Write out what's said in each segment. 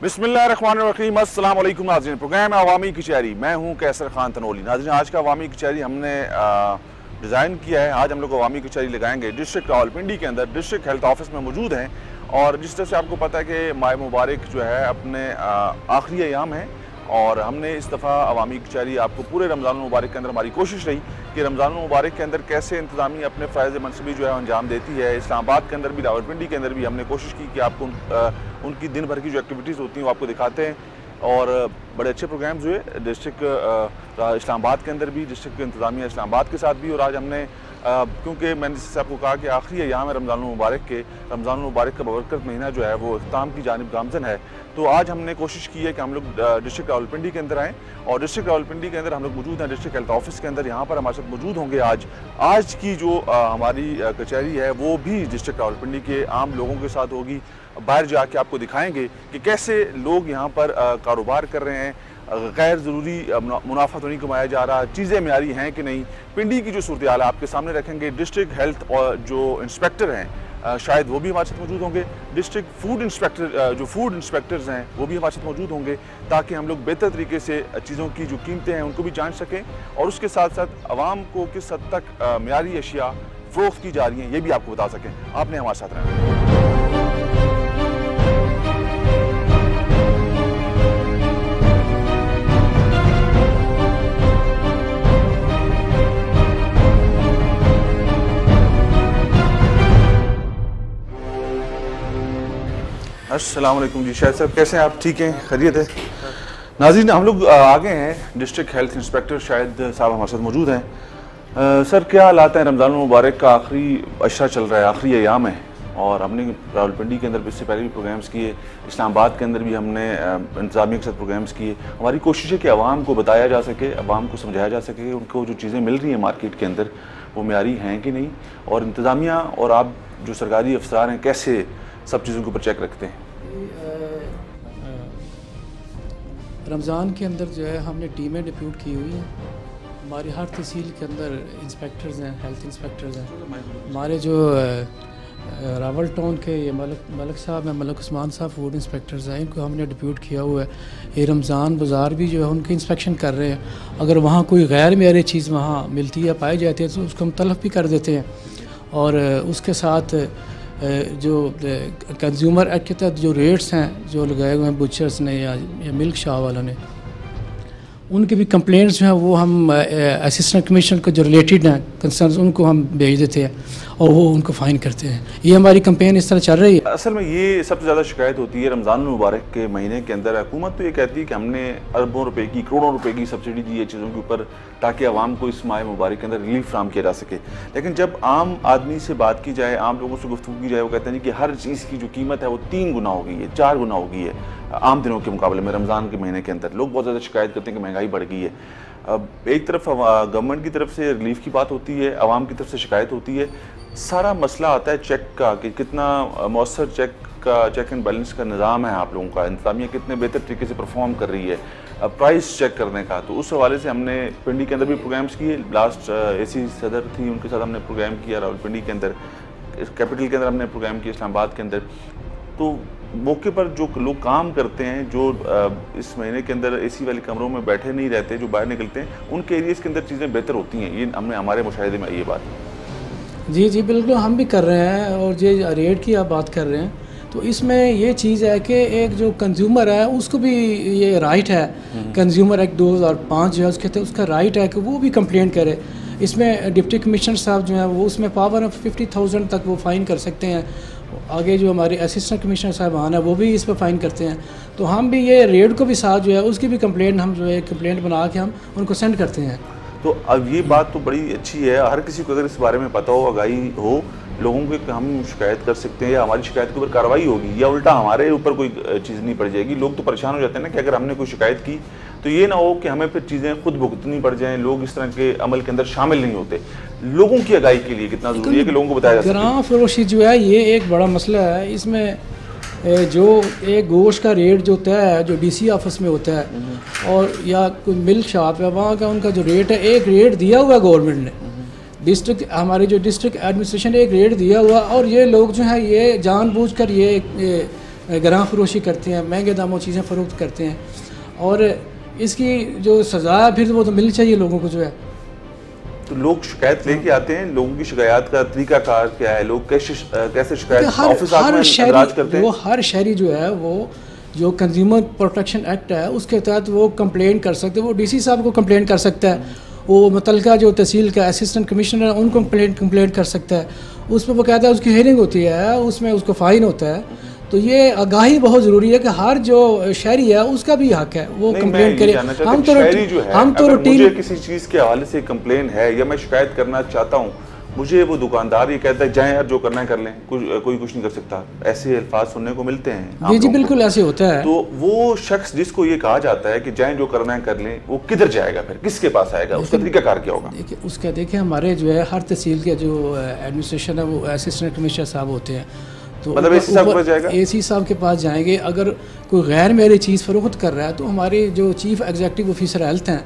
बिस्मिल्लाहिर्रहमानिर्रहीम, अस्सलाम वालेकुम नाज़रीन। प्रोग्राम है अवामी कचहरी। मैं हूं कैसर खान तनोली। नाज़रीन, आज का अवामी कचहरी हमने डिज़ाइन किया है। आज हम लोग अवामी कचहरी लगाएंगे डिस्ट्रिक्ट रावलपिंडी के अंदर। डिस्ट्रिक्ट हेल्थ ऑफिस में मौजूद हैं और जिस तरह से आपको पता है कि माह मुबारक जो है अपने आखिरी अयाम है और हमने इस दफ़ा अवामी कचहरी आपको पूरे रमज़ान मुबारक के अंदर हमारी कोशिश रही कि रमज़ान मुबारक के अंदर कैसे इंतज़ामी अपने फ़राइज़ मनसबी जो है अंजाम देती है। इस्लामाबाद के अंदर भी, रावलपिंडी के अंदर भी हमने कोशिश की कि आपको उनकी दिन भर की जो एक्टिविटीज़ होती हैं वो आपको दिखाते हैं और बड़े अच्छे प्रोग्राम्स हुए डिस्ट्रिक्ट इस्लामाबाद के अंदर भी, डिस्ट्रिक्ट इंतज़ामिया इस्लामाबाद के साथ भी। और आज हमने क्योंकि मैंने जैसे आपको कहा कि आखिरी अयाम है रमज़ान मुबारक के, रमज़ान मुबारक का बरकत महीना जो है वो इख्तिताम की जानिब गामज़न है, तो आज हमने कोशिश की है कि हम लोग डिस्ट्रिक्ट रावलपिंडी के अंदर आएँ और डिस्ट्रिक्ट रावलपिंडी के अंदर हम लोग मौजूद हैं डिस्ट्रिक्ट हेल्थ ऑफिस के अंदर। यहाँ पर हमारे साथ मौजूद होंगे आज की जो हमारी कचहरी है वो भी डिस्ट्रिक्ट रावलपिंडी के आम लोगों के साथ होगी। बाहर जाके आपको दिखाएंगे कि कैसे लोग यहाँ पर कारोबार कर रहे हैं, गैर ज़रूरी मुनाफा तो नहीं कमाया जा रहा, चीज़ें म्यारी हैं कि नहीं। पिंडी की जो सूरत हाल है आपके सामने रखेंगे। डिस्ट्रिक्ट हेल्थ और जो इंस्पेक्टर हैं शायद वो भी हमारे साथ मौजूद होंगे। डिस्ट्रिक्ट फूड इंस्पेक्टर जो फूड इंस्पेक्टर्स हैं वो भी हमारे साथ मौजूद होंगे ताकि हम लोग बेहतर तरीके से चीज़ों की जो कीमतें हैं उनको भी जान सकें और उसके साथ साथ आवाम को किस हद तक म्यारी अशिया फ़रोख्त की जा रही हैं ये भी आपको बता सकें। आपने हमारे साथ रहना। अस्सलाम वालेकुम जी, शायद साहब कैसे हैं आप? ठीक हैं, खैरियत है? नाज़रीन, हम लोग आ गए हैं। डिस्ट्रिक्ट हेल्थ इंस्पेक्टर शायद साहब हमारे साथ मौजूद हैं। सर, क्या हालात हैं? रमज़ान मुबारक का आखिरी अशरा चल रहा है, आखिरी अयाम है और हमने रावलपिंडी के अंदर इससे पहले भी प्रोग्राम्स किए, इस्लामाबाद के अंदर भी हमने इंतज़ामिया के साथ प्रोग्राम्स किए। हमारी कोशिश है कि आवाम को बताया जा सके, आवाम को समझाया जा सके उनको जो चीज़ें मिल रही हैं मार्केट के अंदर वो म्यारी हैं कि नहीं, और इंतज़ामिया और आप जो सरकारी अफसरान हैं कैसे सब चीज़ों के ऊपर चेक रखते हैं। रमज़ान के अंदर जो है हमने टीमें डिप्यूट की हुई हैं। हमारी हर तहसील के अंदर इंस्पेक्टर्स हैं, हेल्थ इंस्पेक्टर्स हैं। हमारे जो रावल टाउन के ये मलक साहब हैं, मलक उस्मान साहब फूड इंस्पेक्टर्स हैं, इनको हमने डिप्यूट किया हुआ है। ये रमज़ान बाज़ार भी जो है उनकी इंस्पेक्शन कर रहे हैं। अगर वहाँ कोई गैर मेरी चीज़ वहाँ मिलती है, पाई जाती है, तो उसको हम तलब भी कर देते हैं। और उसके साथ जो कंज्यूमर एक्ट के तहत जो रेट्स हैं जो लगाए हुए हैं बुचर्स ने या मिल्क शॉप वालों ने, उनके भी कंप्लेंट्स जो हैं वो हम असिस्टेंट कमिश्नर को जो रिलेटेड हैं कंसर्न्स उनको हम भेज देते हैं और वो उनको फ़ाइन करते हैं। ये हमारी कंपेन इस तरह चल रही है। असल में ये सबसे ज़्यादा शिकायत होती है रमज़ान मुबारक के महीने के अंदर। हुकूमत तो ये कहती है कि हमने अरबों रुपए की, करोड़ों रुपए की सब्सिडी दी है चीज़ों के ऊपर ताकि आवाम को इस माह मुबारक के अंदर रिलीफ फ्राहम किया जा सके। लेकिन जब आम आदमी से बात की जाए, आम लोगों से गुफ्तगू की जाए, वो कहते हैं कि हर चीज़ की जो कीमत है वो 3 गुना हो गई है, 4 गुना हो गई है आम दिनों के मुकाबले में। रमज़ान के महीने के अंदर लोग बहुत ज़्यादा शिकायत करते हैं कि महंगाई बढ़ गई है। अब एक तरफ गवर्नमेंट की तरफ से रिलीफ की बात होती है, आवाम की तरफ से शिकायत होती है। सारा मसला आता है चेक का कि कितना मौसर चेक एंड बैलेंस का निज़ाम है आप लोगों का, इंतज़ामिया कितने बेहतर तरीके से परफॉर्म कर रही है, प्राइस चेक करने का। तो उस हवाले से हमने पिंडी के अंदर भी प्रोग्राम्स किए। लास्ट एसी सदर थी, उनके साथ हमने प्रोग्राम किया रावलपिंडी के अंदर, कैपिटल के अंदर हमने प्रोग्राम किया, इस्लामाबाद के अंदर। तो मौके पर जो लोग काम करते हैं, जो इस महीने के अंदर एसी वाले कमरों में बैठे नहीं रहते, जो बाहर निकलते हैं, उनके एरियाज़ के अंदर चीज़ें बेहतर होती हैं। ये हमने हमारे मुशाहिदे में ये बात। जी जी बिल्कुल, हम भी कर रहे हैं। और ये रेट की आप बात कर रहे हैं तो इसमें ये चीज़ है कि एक जो कंज्यूमर है उसको भी ये राइट है, कंज्यूमर एक्ट 2005 जो है उसके तहत उसका राइट है कि वो भी कंप्लेंट करे। इसमें डिप्टी कमिश्नर साहब जो हैं वो उसमें पावर ऑफ 50,000 तक वो फ़ाइन कर सकते हैं। आगे जो हमारे असिस्टेंट कमिश्नर साहबान है वो भी इस पर फ़ाइन करते हैं। तो हम भी ये रेट को भी साथ जो है उसकी भी कंप्लेंट हम जो है कंप्लेंट बना के हम उनको सेंड करते हैं। तो अब ये बात तो बड़ी अच्छी है, हर किसी को अगर इस बारे में पता हो, आगाही हो लोगों के, हम शिकायत कर सकते हैं या हमारी शिकायत के ऊपर कार्रवाई होगी या उल्टा हमारे ऊपर कोई चीज़ नहीं पड़ जाएगी। लोग तो परेशान हो जाते हैं ना कि अगर हमने कोई शिकायत की तो ये ना हो कि हमें फिर चीज़ें खुद भुगतनी पड़ जाएं। लोग इस तरह के अमल के अंदर शामिल नहीं होते। लोगों की आगाही के लिए कितना ज़रूरी है कि लोगों को बताया जा सके। ग्राम फरोशी जो है ये एक बड़ा मसला है। इसमें जो एक गोश्त का रेट जो तय है जो डीसी ऑफिस में होता है और या कोई मिल्क शॉप है वहाँ का उनका जो रेट है, एक रेट दिया हुआ है गवर्नमेंट ने, डिस्ट्रिक्ट हमारी जो डिस्ट्रिक्ट एडमिनिस्ट्रेशन ने एक रेट दिया हुआ, और ये लोग जो है ये जानबूझकर ये गरां फरोशी करते हैं, महंगे दामों चीज़ें फ़रोख्त करते हैं, और इसकी जो सज़ा है फिर वो तो मिलनी चाहिए लोगों को जो है। तो लोग शिकायत लेके आते हैं, लोगों की शिकायत का तरीकाकार क्या है, लोग कैसे शिकायत ऑफिस करते हैं? वो हर शहरी जो है वो जो कंज्यूमर प्रोटेक्शन एक्ट है उसके तहत वो कंप्लेंट कर सकते हैं, वो डीसी साहब को कंप्लेंट कर सकता है, वो मुतलका जो तहसील का असिस्टेंट कमिश्नर है उनको कंप्लेंट कर सकता है, उस पर वो कहता है उसकी हियरिंग होती है, उसमें उसको फ़ाइन होता है। तो ये आगाही बहुत ज़रूरी है कि हर जो शहरी है उसका भी हक है वो कंप्लेंट करे। हम तो रूटीन किसी चीज़ के हवाले से कंप्लेन है या मैं शिकायत करना चाहता हूँ, मुझे वो दुकानदार ये कहता है जाएं यार जो करना है कर लें, कोई कुछ नहीं कर सकता, ऐसे अल्फाज सुनने को मिलते हैं। जी बिल्कुल ऐसे होता है। तो वो शख्स जिसको ये कहा जाता है कि जाएं जो करना है कर लें, वो किधर जाएगा, फिर किसके पास आएगा, उसका तरीकाकार क्या होगा? देखिए हमारे जो है हर तहसील के जो एडमिनिस्ट्रेशन है वो असिस्टेंट कमिश्नर साहब होते हैं, तो मतलब एसी साहब के पास जाएगा, एसी साहब के पास जाएंगे। अगर कोई गैर मेरी चीज़ फ़रोख्त कर रहा है तो हमारे जो चीफ एग्जीक्यूटिव ऑफिसर हेल्थ हैं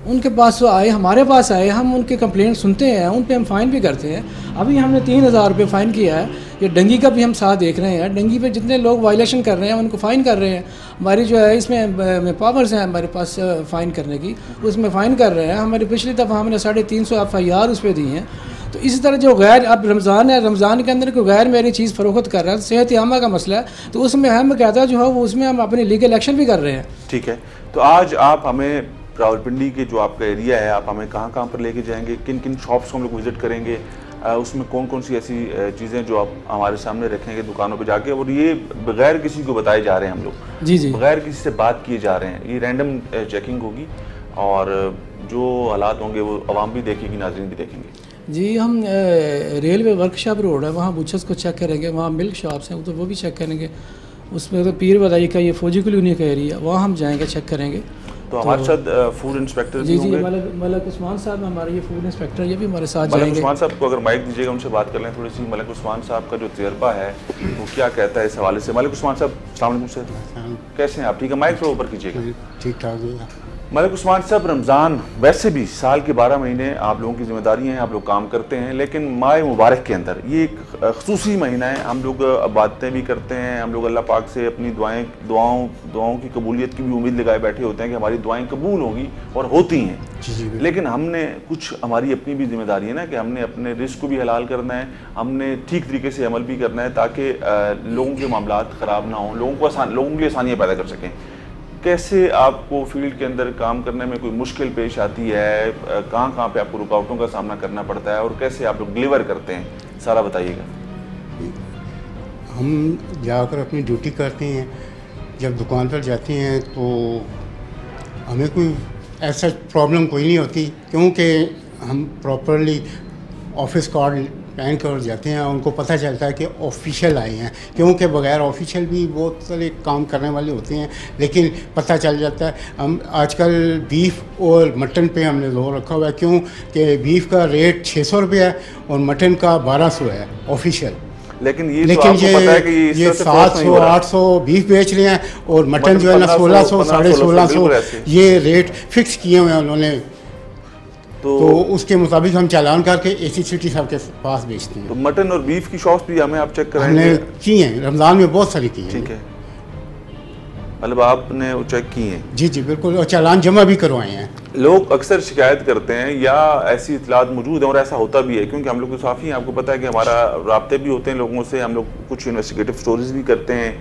उनके पास आए, हमारे पास आए, हम उनके कंप्लेंट सुनते हैं, उन पे हम फ़ाइन भी करते हैं। अभी हमने 3000 रुपये फ़ाइन किया है। ये डंगी का भी हम साथ देख रहे हैं, डंगी पे जितने लोग वायलेशन कर रहे हैं उनको फ़ाइन कर रहे हैं। हमारी जो है इसमें पावर्स हैं हमारे पास फ़ाइन करने की, उसमें फ़ाइन कर रहे हैं। हमारी पिछली दफ़ा हमने 350 FIR उस पर दी हैं। तो इसी तरह जो गैर, अब रमज़ान है, रमज़ान के अंदर कोई गैर मेरी चीज़ फ़रोख्त कर रहा है, सेहत आमा का मसला है, तो उसमें हम कहता जो है वो उसमें हम अपनी लीगल एक्शन भी कर रहे हैं। ठीक है, तो आज आप हमें रावलपिंडी के जो आपका एरिया है, आप हमें कहाँ कहाँ पर लेके जाएंगे, किन किन शॉप्स को हम लोग विज़िट करेंगे, उसमें कौन कौन सी ऐसी चीज़ें जो आप हमारे सामने रखेंगे दुकानों पे जाके, और ये बगैर किसी को बताए जा रहे हैं हम लोग, जी जी, बगैर किसी से बात किए जा रहे हैं, ये रैंडम चेकिंग होगी और जो हालात होंगे वो आवाम भी देखेगी, नाज़रीन भी देखेंगे। जी, हम रेलवे वर्कशॉप रोड है वहाँ बुचर्स को चेक करेंगे, वहाँ मिल्क शॉप्स हैं तो वो भी चेक करेंगे, उसमें तो पीर बदाई का ये फौजी कॉलोनी का एरिया, वहाँ हम जाएंगे चेक करेंगे। तो हमारे साथ फूड इंस्पेक्टर जी मलक उस्मान साहब हमारे ये फूड इंस्पेक्टर, ये भी हमारे साथ जाएंगे। मलक उस्मान साहब को अगर माइक दीजिएगा उनसे बात कर लें थोड़ी सी। मलक उस्मान साहब का जो तजर्बा है वो क्या कहता है इस हवाले से? मलक उस्मान साहब अस्सलाम वालेकुम सर, कैसे हैं आप? ठीक है, माइक थोड़ा ऊपर कीजिएगा। ठीक ठाक। मलक उस्मान साहब, रमज़ान वैसे भी साल के 12 महीने आप लोगों की जिम्मेदारी हैं, आप लोग काम करते हैं, लेकिन माह मुबारक के अंदर ये एक ख़ुसूसी महीना है। हम लोग इबादतें भी करते हैं, हम लोग अल्लाह पाक से अपनी दुआओं की कबूलियत की भी उम्मीद लगाए बैठे होते हैं कि हमारी दुआएं कबूल होंगी, और होती हैं। लेकिन हमने कुछ, हमारी अपनी भी जिम्मेदारी है ना कि हमने अपने रिस्क को भी हलाल करना है, हमने ठीक तरीके से अमल भी करना है ताकि लोगों के मामलात ख़राब ना हों, लोगों के लिए आसानियाँ पैदा कर सकें। कैसे आपको फील्ड के अंदर काम करने में कोई मुश्किल पेश आती है, कहाँ पे आपको रुकावटों का सामना करना पड़ता है और कैसे आप लोग डिलीवर करते हैं, सारा बताइएगा। हम जाकर अपनी ड्यूटी करते हैं, जब दुकान पर जाते हैं तो हमें कोई ऐसा प्रॉब्लम कोई नहीं होती, क्योंकि हम प्रॉपरली ऑफिस कार्ड पहन कर जाते हैं, उनको पता चलता है कि ऑफिशियल आए हैं, क्योंकि बगैर ऑफिशियल भी बहुत सारे काम करने वाले होते हैं, लेकिन पता चल जाता है। हम आजकल बीफ और मटन पे हमने जोर रखा हुआ है, क्योंकि बीफ का रेट 600 रुपये है और मटन का 1200 है ऑफिशियल। लेकिन ये तो आपको पता है कि ये 700-800 बीफ बेच रहे हैं और मटन जो है ना 1600 1650 ये रेट फिक्स किए हुए हैं उन्होंने। तो उसके मुताबिक हम चालान करके एसी सिटी साहब के पास बेचते हैं। तो मटन और बीफ की शॉप्स भी हमें आप चेक कराएंगे? हमने की हैं, रमज़ान में बहुत सारी की हैं। ठीक है, मतलब आपने वो चेक की हैं? जी जी बिल्कुल, और चालान जमा भी करवाए हैं। लोग अक्सर शिकायत करते हैं या ऐसी इतलात मौजूद है, और ऐसा होता भी है क्योंकि हम लोग तो काफ़ी हैं, आपको पता है कि हमारा राब्ते भी होते हैं लोगों से, हम लोग कुछ इन्वेस्टिगेटिव स्टोरीज भी करते हैं,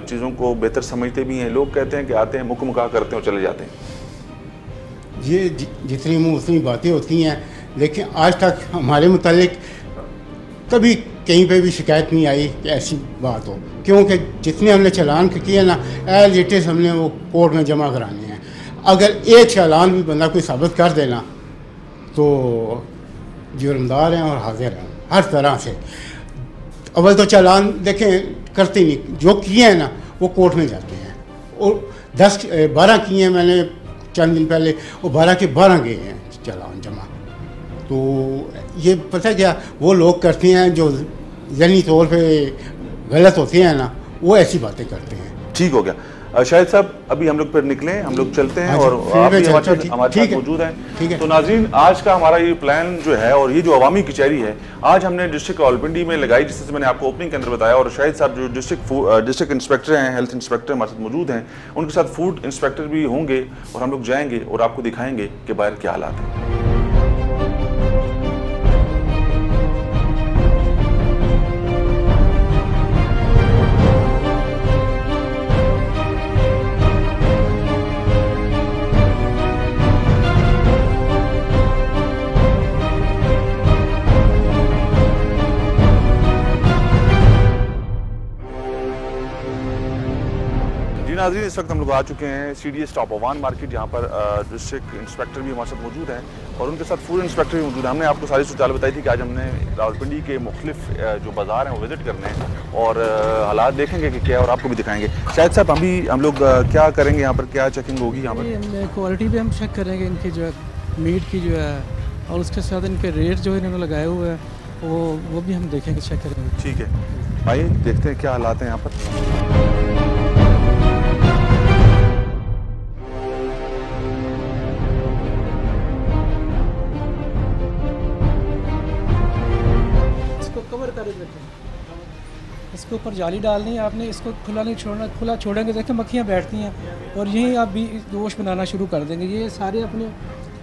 चीज़ों को बेहतर समझते भी हैं। लोग कहते हैं कि आते हैं, मुकमुका करते हैं और चले जाते हैं। ये जितनी मुँह उतनी बातें होती हैं, लेकिन आज तक हमारे मुतालिक कभी कहीं पे भी शिकायत नहीं आई कि ऐसी बात हो, क्योंकि जितने हमने चालान किए ना एज इट इज़ हमने वो कोर्ट में जमा कराने हैं। अगर एक चालान भी बंदा कोई साबित कर देना तो जुर्मदार हैं और हाजिर हैं हर तरह से। अव्वल तो चालान देखें करते नहीं, जो किए हैं ना वो कोर्ट में जाते हैं, और 10-12 किए हैं मैंने चंद दिन पहले, वो 12 के 12 गए हैं चालान जमा। तो ये पता क्या, वो लोग करते हैं जो ज़हनी तौर पे गलत होते हैं ना, वो ऐसी बातें करते हैं। ठीक हो गया। शाहिद साहब अभी हम लोग फिर निकले, हम लोग चलते हैं और आप भी हमारे साथ मौजूद हैं। तो नाज़रीन, आज का हमारा ये प्लान जो है और ये जो अवामी कचहरी है आज हमने डिस्ट्रिक्ट रावलपिंडी में लगाई, जिससे मैंने आपको ओपनिंग के अंदर बताया। और शाहिद साहब जो डिस्ट्रिक्ट इंस्पेक्टर हैं, हेल्थ इंस्पेक्टर हमारे साथ मौजूद हैं, उनके साथ फूड इंस्पेक्टर भी होंगे और हम लोग जाएंगे और आपको दिखाएंगे कि बाहर क्या हालात हैं। नाज़रीन, इस वक्त हम लोग आ चुके हैं CDA स्टॉप अवान मार्केट, जहाँ पर डिस्ट्रिक्ट इंस्पेक्टर भी हमारे साथ मौजूद हैं और उनके साथ फूड इंस्पेक्टर भी मौजूद हैं। हमने आपको सारी सूरत बताई थी कि आज हमने रावलपिंडी के मुख्तलिफ जो बाज़ार हैं वो विज़िट करने हैं और हालात देखेंगे कि क्या, और आपको भी दिखाएंगे। शायद साहब अभी हम लोग क्या करेंगे यहाँ पर, क्या चेकिंग होगी यहाँ पर? क्वालिटी भी हम चेक करेंगे इनकी जो है मीट की जो है, और उसके साथ इनके रेट जो इन्होंने लगाए हुए हैं वो भी हम देखेंगे, चेक करेंगे। ठीक है, आइए देखते हैं क्या हालात हैं यहाँ पर। इसके ऊपर जाली डालनी है आपने, इसको खुला नहीं छोड़ना, खुला छोड़ेंगे देखें मक्खियाँ बैठती हैं और यहीं आप भी गोश्त बनाना शुरू कर देंगे। ये सारे अपने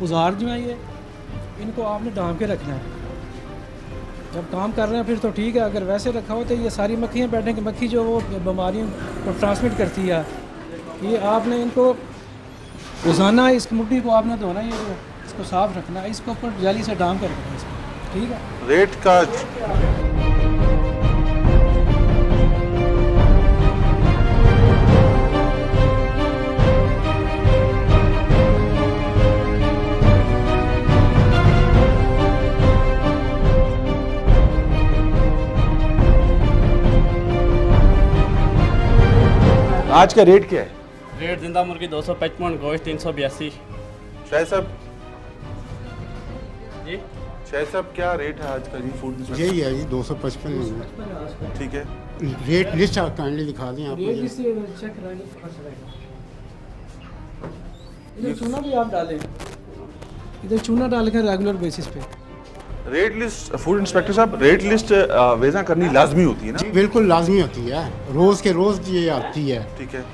औजार जो हैं ये इनको आपने ढांप के रखना है। जब काम कर रहे हैं फिर तो ठीक है, अगर वैसे रखा हो तो ये सारी मक्खियाँ बैठेंगी। मक्खी जो वो बीमारियों को ट्रांसमिट करती है, ये आपने इनको रोज़ाना इस मुट्ठी को आपने धोना, ये इसको साफ़ रखना है, इसको ऊपर जाली से ढांप कर रखना है इसको। ठीक है, रेट का आज का रेट क्या है? रेट जिंदा मुर्गी 255, गोश्त 382। शायद साहब जी, शायद साहब क्या रेट है आज का जी फूड? यही है जी 255। ठीक है, रेट लिस्ट आप काइंडली दिखा दें आपको। इधर चूना भी आप डालें, इधर चूना डाल कर रेगुलर बेसिस पे। रेट लिस्ट फूड इंस्पेक्टर साहब, रेट लिस्ट वेज़ा करनी लाजमी होती है ना? बिल्कुल लाजमी होती है, रोज़ के रोज़ ये आती है। ठीक है,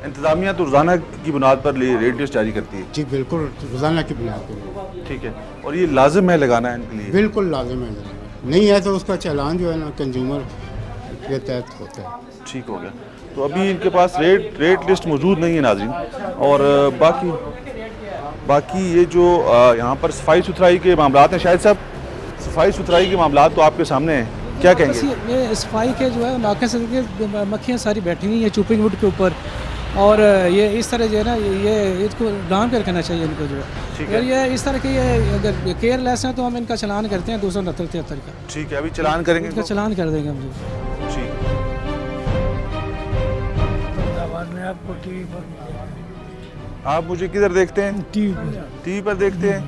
इंतज़ामिया तो रोज़ाना की बुनियाद पर रेट लिस्ट जारी करती है? जी बिल्कुल, रोज़ाना की बुनियाद पर। ठीक है, और ये लाजिम है लगाना है इनके लिए? बिल्कुल लाजिम है, नहीं है तो उसका चालान जो है ना कंज्यूमर के तहत होता है। ठीक हो गया। तो अभी इनके पास रेट लिस्ट मौजूद नहीं है नाज़रीन, और बाकी ये जो यहाँ पर सफाई सुथराई के मामला हैं, शायद साहब सफाई सुथराई के मामला तो आपके सामने हैं, क्या कहेंगे? ये सफाई के जो है नाके से मक्खियाँ सारी बैठी हुई हैं चूपिंग वुड के ऊपर, और ये इस तरह जो है ना ये इसको डांप के रखना चाहिए इनको जो है। अगर ये इस तरह के ये अगर केयरलेस हैं तो हम इनका चलान करते हैं 269-73 का। ठीक है, अभी चलान करेंगे, इनका चलान कर देंगे हम। ठीक है, आपको टीवी पर आप मुझे किधर देखते हैं? टीवी पर देखते हैं।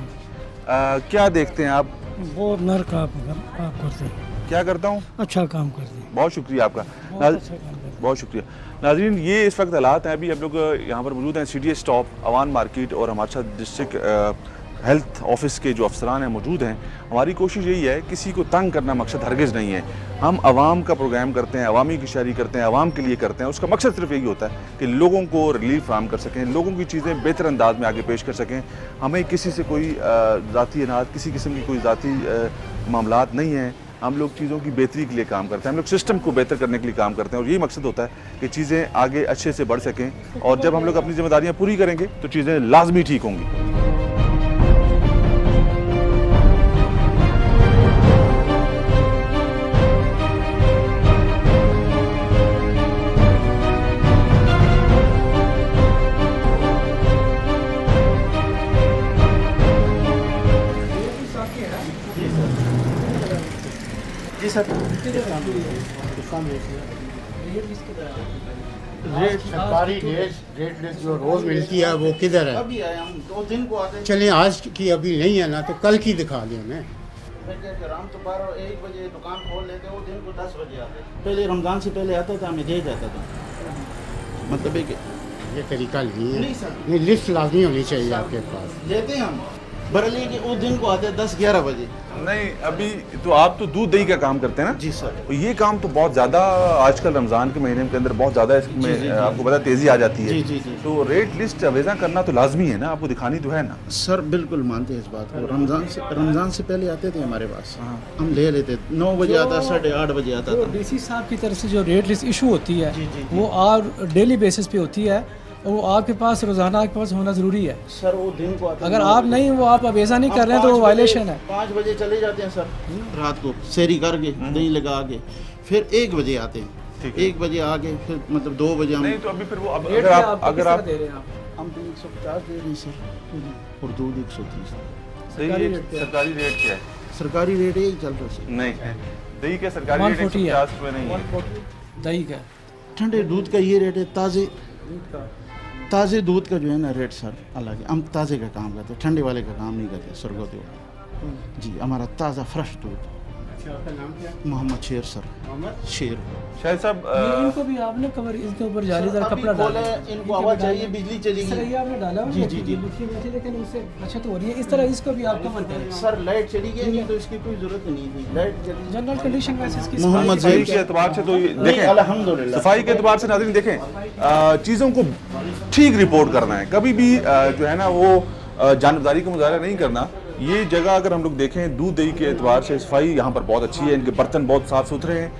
क्या देखते हैं आप? वो नर का आप करते हैं। क्या करता हूँ? अच्छा काम करते हैं। बहुत शुक्रिया आपका, बहुत शुक्रिया। नाज़रीन, ये इस वक्त हालात हैं। अभी हम लोग यहाँ पर मौजूद हैं CDA स्टॉप अवान मार्केट, और हमारे साथ डिस्ट्रिक्ट हेल्थ ऑफिस के जो अफसरान हैं मौजूद हैं। हमारी कोशिश यही है, किसी को तंग करना मकसद हरगिज़ नहीं है। हम आवाम का प्रोग्राम करते हैं, अवामी कचहरी करते हैं, आवाम के लिए करते हैं। उसका मकसद सिर्फ यही होता है कि लोगों को रिलीफ फराहम कर सकें, लोगों की चीज़ें बेहतर अंदाज में आगे पेश कर सकें। हमें किसी से कोई ज़ाती अनाज, किसी किस्म की कोई ज़ाती मामलात नहीं हैं। हम लोग चीज़ों की बेहतरी के लिए काम करते हैं, हम लोग सिस्टम को बेहतर करने के लिए काम करते हैं, और यही मकसद होता है कि चीज़ें आगे अच्छे से बढ़ सकें। और जब हम लोग अपनी जिम्मेदारियाँ पूरी करेंगे तो चीज़ें लाजमी ठीक होंगी। जी सर, सरकारी रेट लिस्ट जो रोज़ मिलती है वो किधर है? अभी आए हम 2 दिन को आते हैं। चलिए आज की अभी नहीं है ना, तो कल की दिखा दें हमें। हम तो 12-1 बजे दुकान खोल लेते, वो दिन को 10 बजे आते। पहले रमज़ान से पहले आता था, हमें दे जाता था। मतलब है कि ये तरीका नहीं है। नहीं सर। ये लिस्ट लाजमी होनी चाहिए आपके पास। लेते हैं हम बरेली के उस दिन को आते हैं 10-11 बजे। नहीं अभी तो आप तो दूध दही का काम करते हैं ना जी सर। तो ये काम तो बहुत ज़्यादा आजकल रमज़ान के महीने के अंदर बहुत ज़्यादा इसमें आपको पता तेज़ी आ जाती है। जी जी जी। तो रेट लिस्ट अवेजा करना तो लाजमी है ना, आपको दिखानी तो है ना। सर बिल्कुल मानते हैं इस बात को। रमज़ान से पहले आते थे हमारे पास, हम ले लेते। 9 बजे आता, 8:30 बजे आता था। डीसी साहब की तरफ से जो रेट लिस्ट इशू होती है जी, जी, जी। वो आप डेली बेसिस पे होती है और वो आपके पास रोज़ाना आपके पास होना ज़रूरी है। सर वो दिन को आते। अगर आप नहीं वो आप अवेजा नहीं कर रहे हैं तो वो वायलेशन है। 5 बजे चले जाते हैं सर रात को सेरी करके दही लगा के, फिर 1 बजे आते हैं। ठीक है। 1 बजे आके फिर मतलब 2 बजे हम नहीं तो अभी फिर वो रेट अगर क्या आप आपको अगर किस आप तरह दे रहे हैं आप? हम तो 150 दे रहे हैं सर और दूध 130। सरकारी रेट क्या है? सरकारी रेट क्या है? सरकारी रेट यही चल रहा है सर। नहीं दही का सरकारी रेट 140 है। 150 रुपये नहीं है। दही का ठंडे दूध का ये रेट है। ताज़े दूध का जो है ना रेट सर अलग है। हम ताज़े का काम करते हैं, ठंडे वाले का काम नहीं करते। सरगोदे वाला जी हमारा ताज़ा फ्रेश दूध। आपका नाम क्या है? मोहम्मद शेर सर। मोहम्मद शेर। शायद साहब ये इनको भी आपने कवर इसके ऊपर जालीदार अभी कपड़ा डाला खोले, है। इनको हवा चाहिए, बिजली चली सर गई। ये आपने डाला हुआ जी, है, जी, जी। लिखी हुई थी, लेकिन उससे अच्छा तो हो रही है। इस तरह इसको भी आप कवर करें। सर लाइट चली गई नहीं तो इसकी कोई जरूरत नहीं थी। लाइट चली जनरल कंडीशन वैसे इसकी मोहम्मद सफाई सफाई के एतबार से तो ये नहीं, देखें अल्हम्दुलिल्लाह। सफाई के एतबार से नाज़रीन देखें चीज़ों को ठीक रिपोर्ट करना है, कभी भी जो है ना वो जानबदारी का मुजाहरा नहीं करना। ये जगह अगर हम लोग देखें दूध दही के एतबार से सफाई यहाँ पर बहुत अच्छी है, इनके बर्तन बहुत साफ़ सुथरे हैं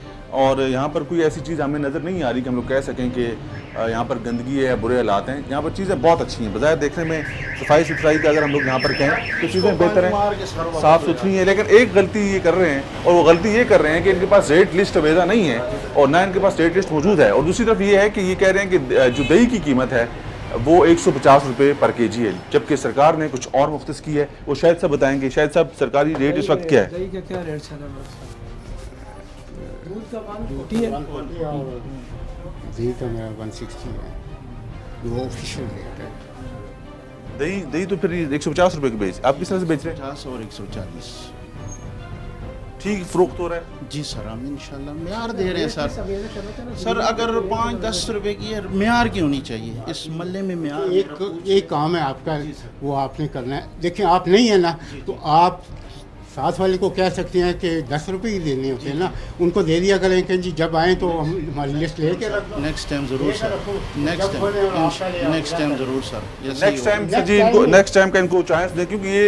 और यहाँ पर कोई ऐसी चीज़ हमें नज़र नहीं आ रही कि हम लोग कह सकें कि यहाँ पर गंदगी है, बुरे हालात हैं। यहाँ पर चीज़ें बहुत अच्छी हैं, बजाय देखने में सफाई सुथराई का अगर हम लोग यहाँ पर कहें तो चीज़ें बेहतर हैं, साफ़ सुथरी हैं। लेकिन एक गलती ये कर रहे हैं और वो गलती ये कर रहे हैं कि इनके पास रेट लिस्ट अवेजा नहीं है और ना इनके पास रेट लिस्ट मौजूद है। और दूसरी तरफ ये है कि ये कह रहे हैं कि जो दही की कीमत है वो 150 रुपये पर केजी है, जबकि सरकार ने कुछ और मुख्तस की है। वो शायद साहब बताएंगे। शायद साहब सरकारी रेट इस वक्त क्या है? दही का क्या रेट चल रहा है? दूध का 140 है। दही तो मेरा 160 है, वो ऑफिशियल रेट है। दही तो फिर 150 रुपये की बेच आप किस तरह से बेच रहे हैं? 50 और 140। ठीक फ़रोख्त हो रहा है। जी सर हम इंशाल्लाह म्यार दे रहे हैं सर। सर अगर 5-10 रुपए की है म्यार की होनी चाहिए इस मल्ले में म्यार। एक काम है आपका, वो आपने करना है। देखिए आप नहीं है ना तो आप साथ वाले को कह सकते हैं कि 10 रुपये ही देने होते हैं ना, उनको दे दिया करें कि जी जब आएँ तो हम हमारी लिस्ट लेके रखो। नेक्स्ट टाइम ज़रूर सर। नेक्स्ट टाइम ज़रूर सर। नेक्स्ट टाइम से जी इनको नेक्स्ट टाइम का इनको चांस दें क्योंकि ये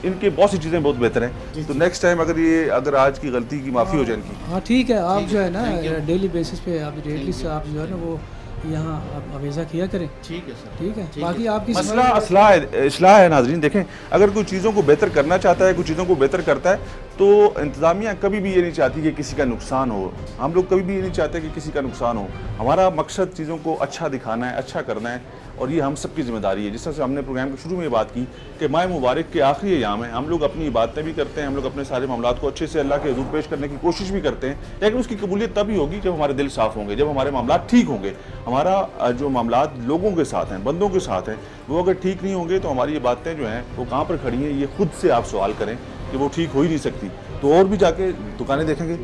इनकी बहुत सी चीज़ें बहुत बेहतर हैं। तो नेक्स्ट टाइम अगर आज की गलती की माफ़ी हो जाए इनकी। हाँ ठीक है, आप जो है ना डेली बेसिस पे आप रेट लिस्ट आप जो है ना वो यहाँ आप अवेजा किया करें। ठीक है सर। ठीक है, बाकी आपकी मसला इस्लाह है नाजरीन। देखें अगर कोई चीज़ों को बेहतर करना चाहता है, कुछ चीज़ों को बेहतर करता है तो इंतज़ामिया कभी भी ये नहीं चाहती कि किसी का नुकसान हो। हम लोग कभी भी ये नहीं चाहते कि किसी का नुकसान हो। हमारा मकसद चीज़ों को अच्छा दिखाना है, अच्छा करना है और ये हम सब की जिम्मेदारी है। जिस तरह से हमने प्रोग्राम के शुरू में ये बात की कि माह मुबारक के आखिरी अयाम है, हम लोग अपनी इबादतें भी करते हैं, हम लोग अपने सारे मामलात को अच्छे से अल्लाह के हुज़ूर पेश करने की कोशिश भी करते हैं, लेकिन उसकी कबूलियत तभी होगी जब हमारे दिल साफ़ होंगे, जब हमारे मामलात ठीक होंगे। हमारा जो मामलात लोगों के साथ हैं, बंदों के साथ हैं, वो अगर ठीक नहीं होंगे तो हमारी ये बातें जो हैं वो कहाँ पर खड़ी हैं, ये खुद से आप सवाल करें कि वो ठीक हो ही नहीं सकती। तो और भी जाके दुकानें देखेंगे।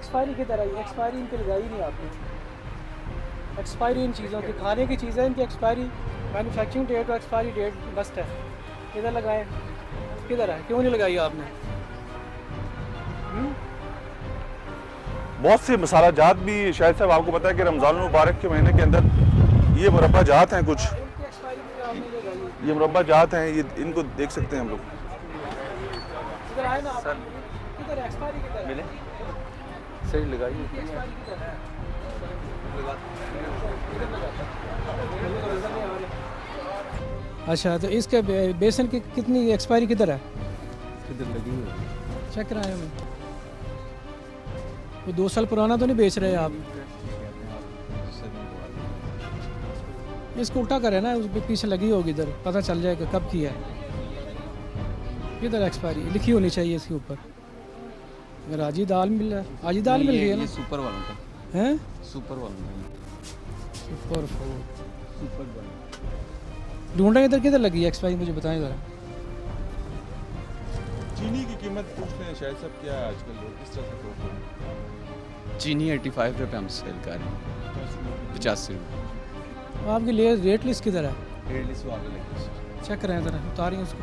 एक्सपायरी किधर आई? एक्सपायरी इनकी लगाई नहीं आपने। एक्सपायरी इन चीज़ों की, खाने की चीज़ें इनकी एक्सपायरी, मैन्युफैक्चरिंग डेट और एक्सपायरी डेट मस्ट है। किधर लगाए? किधर है? क्यों नहीं लगाई आपने? बहुत से मसाला जात भी शायद साहब आपको पता है कि रमज़ान मुबारक के महीने के अंदर ये मुरब्बा जात हैं कुछ, ये मुरब्बा जात हैं, ये इनको देख सकते हैं हम लोग। सही लगाइए। अच्छा, तो इसके बेसन की कितनी एक्सपायरी किधर है? किधर लगी हुई? चेक कराएं हमें। वो 2 साल पुराना तो नहीं बेच रहे आप? इसको उल्टा करें ना, उस पीछे लगी होगी इधर, पता चल जाएगा कब की है। किधर एक्सपायरी लिखी होनी चाहिए इसके ऊपर। अगर आज ही दाल मिल रहा है, आज ही दाल मिल रही है ना? सुपर वालों का हैं? सुपर वालों का सुपर फूड सुपर वालों। ढूंढें इधर किधर लगी है एक्सपायरी, मुझे बताएं ज़रा। चीनी की कीमत पूछते हैं शायद साहब, क्या है आजकल लोग किस तरह से ठोक रहे हैं? चीनी 85 रुपये हम सेल कर रहे हैं, 85 रुपये। आपकी रेट लिस्ट किधर है? रेट लिस्ट आगे लगी। चेक करें ज़रा, उतारिए उसको।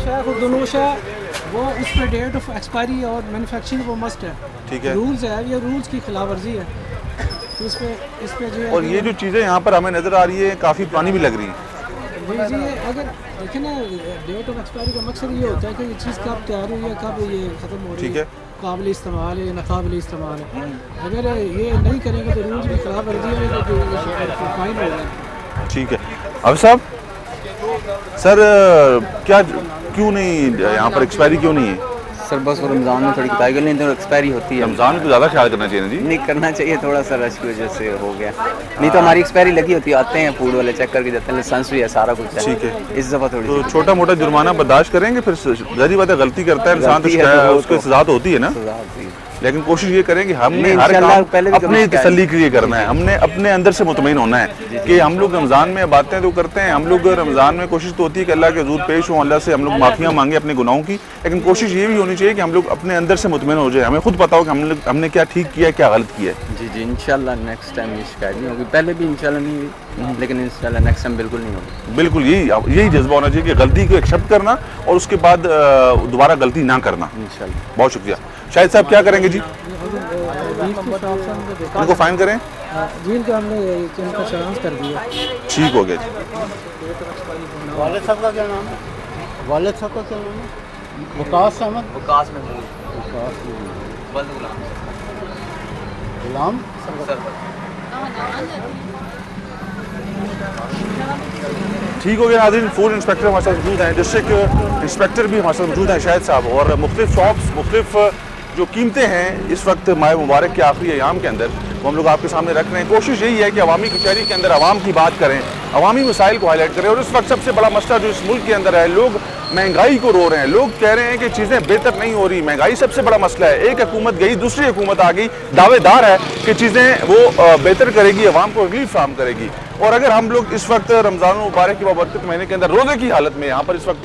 शेख उर्दुनूशा वो उस पर डेट ऑफ एक्सपायरी और मैन्युफैक्चरिंग वो मस्ट है। ठीक है, रूल्स है, ये रूल्स की खिलाफ वर्जी है। तो इस पे जो है, और ये जो चीज़ें यहाँ पर हमें नज़र आ रही है काफ़ी पुरानी भी लग रही हैं। जी अगर देखें ना, डेट ऑफ एक्सपायरी का मकसद ये होता है कि ये चीज़ कब तैयार हुई है, कब ये ख़त्म हो रही ठीक है, है, काबिल इस्तेमाल है या नाकाबिल इस्तेमाल है। अगर ये नहीं करेंगे तो रूल्स की खिलाफ वर्जी है, तो फाइन होगा। ठीक है। अब साहब सर क्या क्यों नहीं यहाँ पर एक्सपायरी क्यों नहीं है? सर बस वो रमज़ान में थोड़ी बताई गई, नहीं तो एक्सपायरी होती है। रमज़ान को ज़्यादा ख्याल करना चाहिए ना जी। नहीं करना चाहिए, थोड़ा सा रश की वजह से हो गया, नहीं तो हमारी एक्सपायरी लगी होती है। आते हैं फूड वाले चेक करके जाते हैं, लाइसेंस भी है, सारा कुछ है। ठीक है, इस दफ़ा थोड़ी तो छोटा मोटा जुर्माना बर्दाश्त करेंगे, फिर जाहिर बात है गलती करता है इंसान तो उसको सजा तो होती है ना, लेकिन कोशिश ये करें कि हमने हर काम अपनी तसल्ली के लिए करना है। हमने अपने अंदर से मुतमईन होना है कि हम लोग रमज़ान में बातें तो करते हैं, हम लोग रमज़ान में कोशिश तो होती है कि अल्लाह के हुज़ूर पेश हों, अल्लाह से हम लोग माफ़ियाँ मांगे अपने गुनाहों की, लेकिन कोशिश ये भी होनी चाहिए कि हम लोग अपने अंदर से मुतमईन हो जाए, हमें खुद पता हो कि हमने क्या ठीक किया है, क्या गलत किया है। जी जी, इंशाल्लाह नेक्स्ट टाइम ये शिकायत नहीं होगी। पहले भी इंशाल्लाह नहीं हुई, लेकिन इंशाल्लाह नेक्स्ट टाइम बिल्कुल नहीं होगी। बिल्कुल यही जज्बा होना चाहिए कि गलती को एक्सेप्ट करना और उसके बाद दोबारा गलती ना करना। इंशाल्लाह। बहुत शुक्रिया। शाहिद साहब क्या करेंगे जी? उनको फाइन करें जी, इनको हमने इनका चांस कर दिया। ठीक हो गया जी। वालिद साहब का क्या नाम है? वालिद साहब का क्या नाम है? वकास अहमद। वकास में गुलाम। ठीक हो गया नाज़रीन। फूड इंस्पेक्टर हमारे साथ मौजूद हैं, डिस्ट्रिक्ट इंस्पेक्टर भी हमारे साथ मौजूद हैं शाहिद साहब, और मुख्तलिफ शॉप्स, मुख्तलिफ जो कीमतें हैं इस वक्त माह मुबारक के आखिरी अयाम के अंदर वो हम लोग आपके सामने रख रहे हैं। कोशिश यही है कि अवामी कचहरी के अंदर आवाम की बात करें, अवामी मसाइल को हाईलाइट करें। और इस वक्त सबसे बड़ा मसला जो इस मुल्क के अंदर है, लोग महंगाई को रो रहे हैं, लोग कह रहे हैं कि चीज़ें बेहतर नहीं हो रही, महंगाई सबसे बड़ा मसला है। एक हुकूमत गई, दूसरी हुकूमत आ गई, दावेदार है कि चीज़ें वो बेहतर करेगी, अवाम को रिलीफ फराहम करेगी। और अगर हम लोग इस वक्त रमज़ान मुबारक के बाबरकत महीने के अंदर रोज़े की हालत में यहाँ पर इस वक्त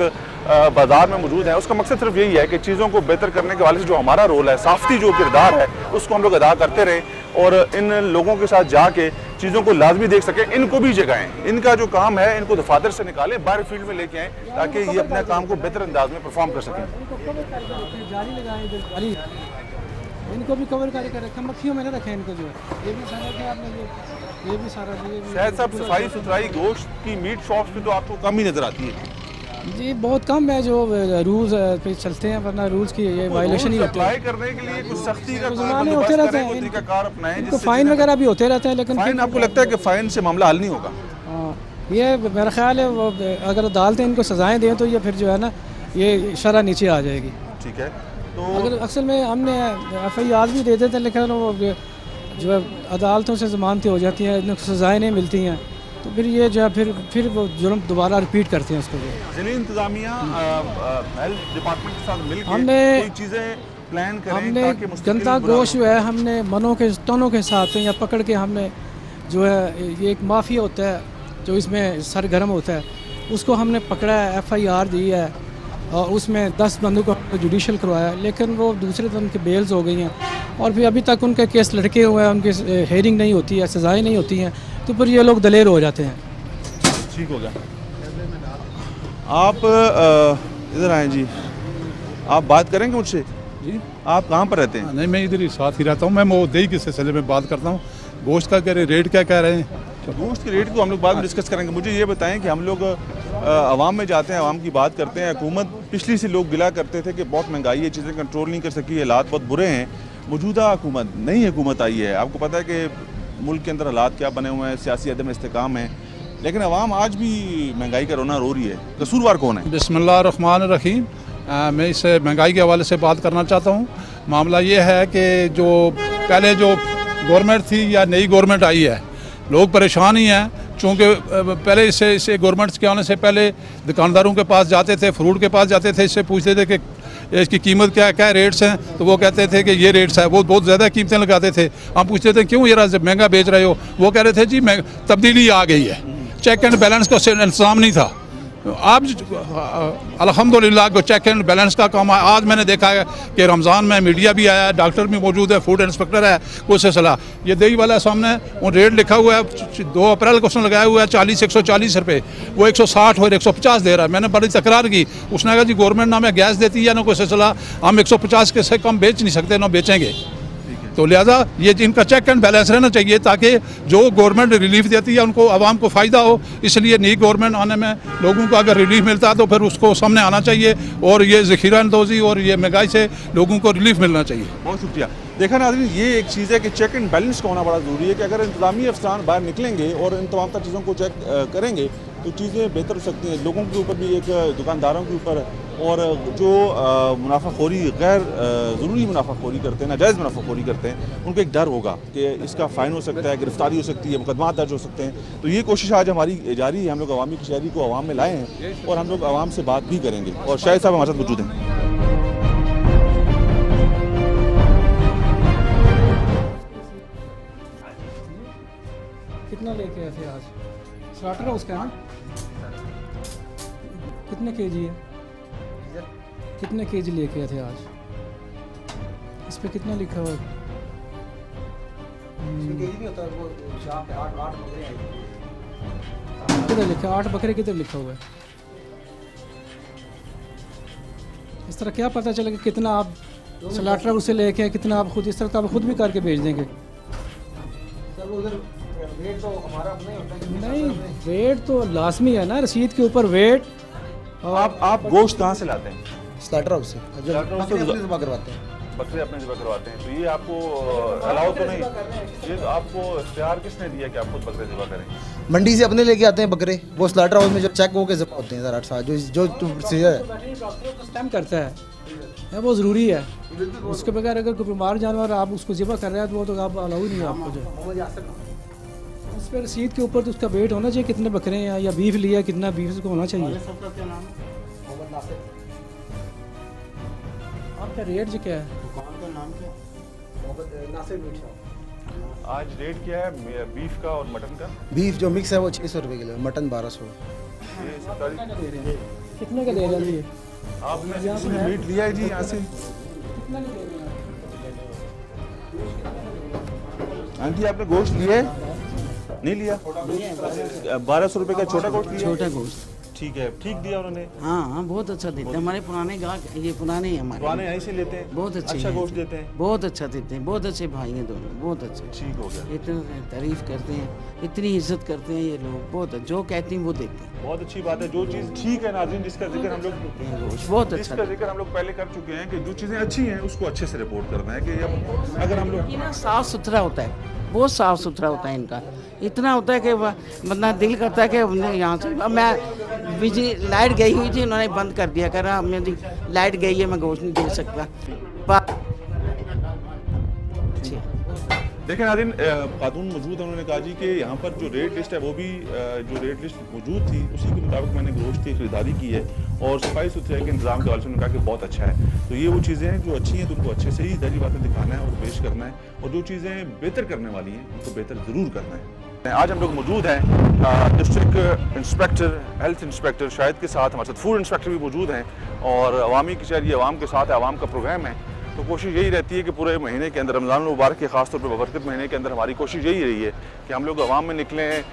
बाजार में मौजूद है, उसका मकसद सिर्फ यही है कि चीज़ों को बेहतर करने के वाले से जो हमारा रोल है, साफ़ती जो किरदार है, उसको हम लोग अदा करते रहें और इन लोगों के साथ जाके चीज़ों को लाजमी देख सकें। इनको भी जगाएं, इनका जो काम है इनको दफातर से निकालें, बाहर फील्ड में लेके आएँ ताकि ये अपने काम को बेहतर अंदाज में परफॉर्म कर सकें। इनको भी कवर करके रखें, मक्खियों में ना रखें इनको, जो है ये भी सारा कि आपने ये भी सारा शायद साहब सफाई सुथराई गोश्त की मीट शॉप्स पे तो आपको कम ही नजर आती है जी, बहुत कम है जो रूल्स पे चलते हैं, वरना रूल्स की ये वायलेशन ही होते हैं। करने के लिए कुछ सख्ती का होते रहते हैं, इनको फाइन वगैरह भी होते रहते हैं, लेकिन फाइन आपको लगता है कि फाइन से मामला हल नहीं होगा? ये मेरा ख्याल है वो अगर अदालतें इनको सजाएं दें तो ये फिर जो है ना ये शरह नीचे आ जाएगी। ठीक है, तो अगर अक्सर में हमने FIR भी दे देते हैं, लेकिन वो जो है अदालतों से ज़मानतें हो जाती हैं, इनको सजाएँ नहीं मिलती हैं, तो फिर ये जो है फिर वो जुर्म दोबारा रिपीट करते हैं उसको। ज़िले इंतज़ामिया हेल्थ डिपार्टमेंट के साथ मिलकर हमने कोई चीज़ें प्लान करें, हमने ताकि गंदा गोश्त जो है हमने मनों के टनों के हिसाब से या पकड़ के हमने जो है, ये एक माफिया होता है जो इसमें सरगर्म होता है, उसको हमने पकड़ा है, FIR दी है और उसमें 10 बंदों को हमने जुडिशल करवाया, लेकिन वो दूसरे दिन उनकी बेल्स हो गई हैं और फिर अभी तक उनके केस लटके हुए हैं, उनकी हेयरिंग नहीं होती है, सज़ाएँ नहीं होती हैं, तो फिर ये लोग दलेर हो जाते हैं। ठीक हो गया। आप इधर आएँ जी, आप बात करेंगे मुझसे जी? आप कहाँ पर रहते हैं? नहीं, मैं इधर ही साथ ही रहता हूँ। मैं मोदी के सिलसिले में बात करता हूँ। गोश्त का कह रहे, रेट क्या कह रहे हैं? गोश्त के रेट को हम लोग बाद में डिस्कस करेंगे। मुझे ये बताएं कि हम लोग आवाम में जाते हैं, आवाम की बात करते हैं। हुकूमत पिछली से लोग गिला करते थे कि बहुत महंगाई है, चीज़ें कंट्रोल नहीं कर सकी, हालात बहुत बुरे हैं। मौजूदा हुकूमत, नई हुकूमत आई है, आपको पता है कि मुल्क के अंदर हालात क्या बने हुए हैं, सियासी अदम इस्तेकाम है, लेकिन आवाम आज भी महंगाई का रोना रो रही है। कसूरवार कौन है? बिस्मिल्लाहिर्रहमानिर्रहीम। मैं इस महंगाई के हवाले से बात करना चाहता हूँ। मामला ये है कि जो पहले जो गवर्नमेंट थी या नई गवर्नमेंट आई है, लोग परेशान ही हैं, चूँकि पहले इससे गवर्नमेंट के आने से पहले दुकानदारों के पास जाते थे, फ्रूट के पास जाते थे, इससे पूछते थे कि इसकी कीमत क्या क्या रेट्स हैं, तो वो कहते थे कि ये रेट्स है। वो बहुत ज़्यादा कीमतें लगाते थे। हम पूछते थे क्यों ये महंगा बेच रहे हो, वो कह रहे थे जी तब्दीली आ गई है, चेक एंड बैलेंस का इंतजाम नहीं था। आप अल्हम्दुलिल्लाह को चेक एंड बैलेंस का काम है। आज मैंने देखा है कि रमज़ान में मीडिया भी आया है, डॉक्टर भी मौजूद है, फूड इंस्पेक्टर है, कुछ सिलसिला। ये दही वाला सामने वो रेट लिखा हुआ है, 2 अप्रैल को उसने लगाया हुआ है 140 रुपये, वो 160 और 150 दे रहा है। मैंने बड़ी तकरार की, उसने कहा जी गवर्नमेंट ना हमें गैस देती है ना कोई सिलसिला, हम 150 के से कम बेच नहीं सकते, ना बेचेंगे। तो लिहाजा ये इनका चेक एंड बैलेंस रहना चाहिए ताकि जो गवर्नमेंट रिलीफ देती है उनको आवाम को फ़ायदा हो। इसलिए नई गवर्नमेंट आने में लोगों को अगर रिलीफ मिलता है तो फिर उसको सामने आना चाहिए और ये ज़ख़ीरा अंदोज़ी और ये महंगाई से लोगों को रिलीफ मिलना चाहिए। बहुत शुक्रिया। देखा नाज़रीन, ये एक चीज़ है कि चेक एंड बैलेंस का होना बड़ा ज़रूरी है कि अगर इंतज़ामी अफसरान बाहर निकलेंगे और इन तमाम चीज़ों को चेक करेंगे तो चीज़ें बेहतर हो सकती हैं, लोगों के ऊपर भी, एक दुकानदारों के ऊपर, और जो मुनाफाखोरी, गैर ज़रूरी मुनाफाखोरी करते हैं, नाजायज़ मुनाफाखोरी करते हैं, उनको एक डर होगा कि इसका फ़ाइन हो सकता है, गिरफ्तारी हो सकती है, मुकदमा दर्ज हो सकते हैं। तो ये कोशिश आज हमारी जारी है। हम लोग अवामी कचहरी को आवाम में लाए हैं और हम लोग आवाम से बात भी करेंगे। और शाहिद साहब हमारे साथ मौजूद हैं। कितना लेके आए थे आज? स्टार्टर है उसका ना? कितने केजी है? कितने केजी लेके आए थे आज? इस पे कितना लिखा हुआ है? किधर लिखा? 8 बकरे किधर लिखा हुआ है? इस तरह क्या पता चलेगा कितना आप स्लाटर उसे लेके आए, कितना आप खुद, इस तरह तो आप खुद भी करके भेज देंगे। वेट तो हमारा अपना ही होता है। नहीं, वेट तो लाजमी है ना, रसीद के ऊपर वेट। और आप गोश्त कहाँ से लाते हैं? स्लाटर हाउस से स्लाटर हाउस से अपने ज़िम्मा करवाते हैं। बकरे अपने ज़िम्मा करवाते हैं। तो ये आपको अलाउ तो नहीं, ये तो आपको इख्तियार किसने दिया कि आप खुद बकरे ज़िम्मा करें? मंडी से अपने लेके आते हैं बकरे, वो स्लाटर हाउस में जब चेक होकर ज़िम्मा होते हैं सर 8 साल जो प्रोसीजर है स्टैम्प करता है, वो ज़रूरी है। उसके बगैर अगर कोई बीमार जानवर आप उसको ज़िम्मा कर रहे हैं तो वो तो आप अलाउ ही नहीं है आपको। जो उस पर रसीद के ऊपर तो उसका वेट होना चाहिए, कितने बकरे हैं या बीफ लिया, कितना बीफ उसको होना चाहिए। आपका रेट जो क्या है? आज रेट क्या है बीफ का और मटन का? बीफ जो मिक्स है वो 600 रुपये किलो, मटन 1200। कितने का दे रहे हैं? आपने मीट लिया है जी यहाँ से? आंटी आपने गोश्त लिया है? नहीं लिया? 1200 रुपये का छोटा गोश्त लिया? छोटा गोश्त ठीक है, ठीक दिया उन्होंने। हाँ, बहुत अच्छा देते हैं। हमारे पुराने गाहक, ये पुराने हैं हमारे, पुराने यहीं से लेते हैं, बहुत अच्छे अच्छा हैं, गोश्त देते हैं, बहुत अच्छा देते हैं, बहुत अच्छे भाई हैं दोनों, बहुत अच्छे। ठीक हो गया। इतनी तारीफ करते हैं, इतनी इज्जत करते हैं ये लोग, बहुत जो कहते हैं वो देते हैं। बहुत अच्छी बात है। जो चीज़ ठीक है नाज़रीन, जिसका जिक्र हम लोग बहुत अच्छा जिसका जिक्र हम लोग पहले कर चुके हैं कि जो चीज़ें अच्छी हैं उसको अच्छे से रिपोर्ट करना है कि अब अगर हम लोग ये ना साफ़ सुथरा होता है, बहुत साफ़ सुथरा होता है इनका। इतना होता है कि मतलब दिल करता है कि यहाँ से। अब मैं बिजली लाइट गई हुई थी, उन्होंने बंद कर दिया, कह रहा मेरी लाइट गई है, मैं गोश्त नहीं दे सकता। देखें नाज़रीन, खातून मौजूद है, उन्होंने कहा जी कि यहाँ पर जो रेट लिस्ट है वो भी जो रेट लिस्ट मौजूद थी उसी के मुताबिक मैंने गोश्त की खरीदारी की है और सफाई सुथरे के इंतजाम के हवाले से उन्होंने कहा कि बहुत अच्छा है। तो ये वो चीज़ें हैं जो अच्छी हैं तो उनको अच्छे से ही सारी बातें दिखाना है और पेश करना है, और जो चीज़ें बेहतर करने वाली हैं उनको बेहतर ज़रूर करना है। आज हम लोग मौजूद हैं district inspector health inspector Shahid के साथ, हमारे साथ फूड इंस्पेक्टर भी मौजूद हैं और अवामी कचहरी अवाम के साथ अवाम का प्रोग्राम है। तो कोशिश यही रहती है कि पूरे महीने के अंदर, रमज़ान मुबारक के ख़ास तौर पर बबरकत महीने के अंदर हमारी कोशिश यही रही है कि हम लोग अवाम में निकलें,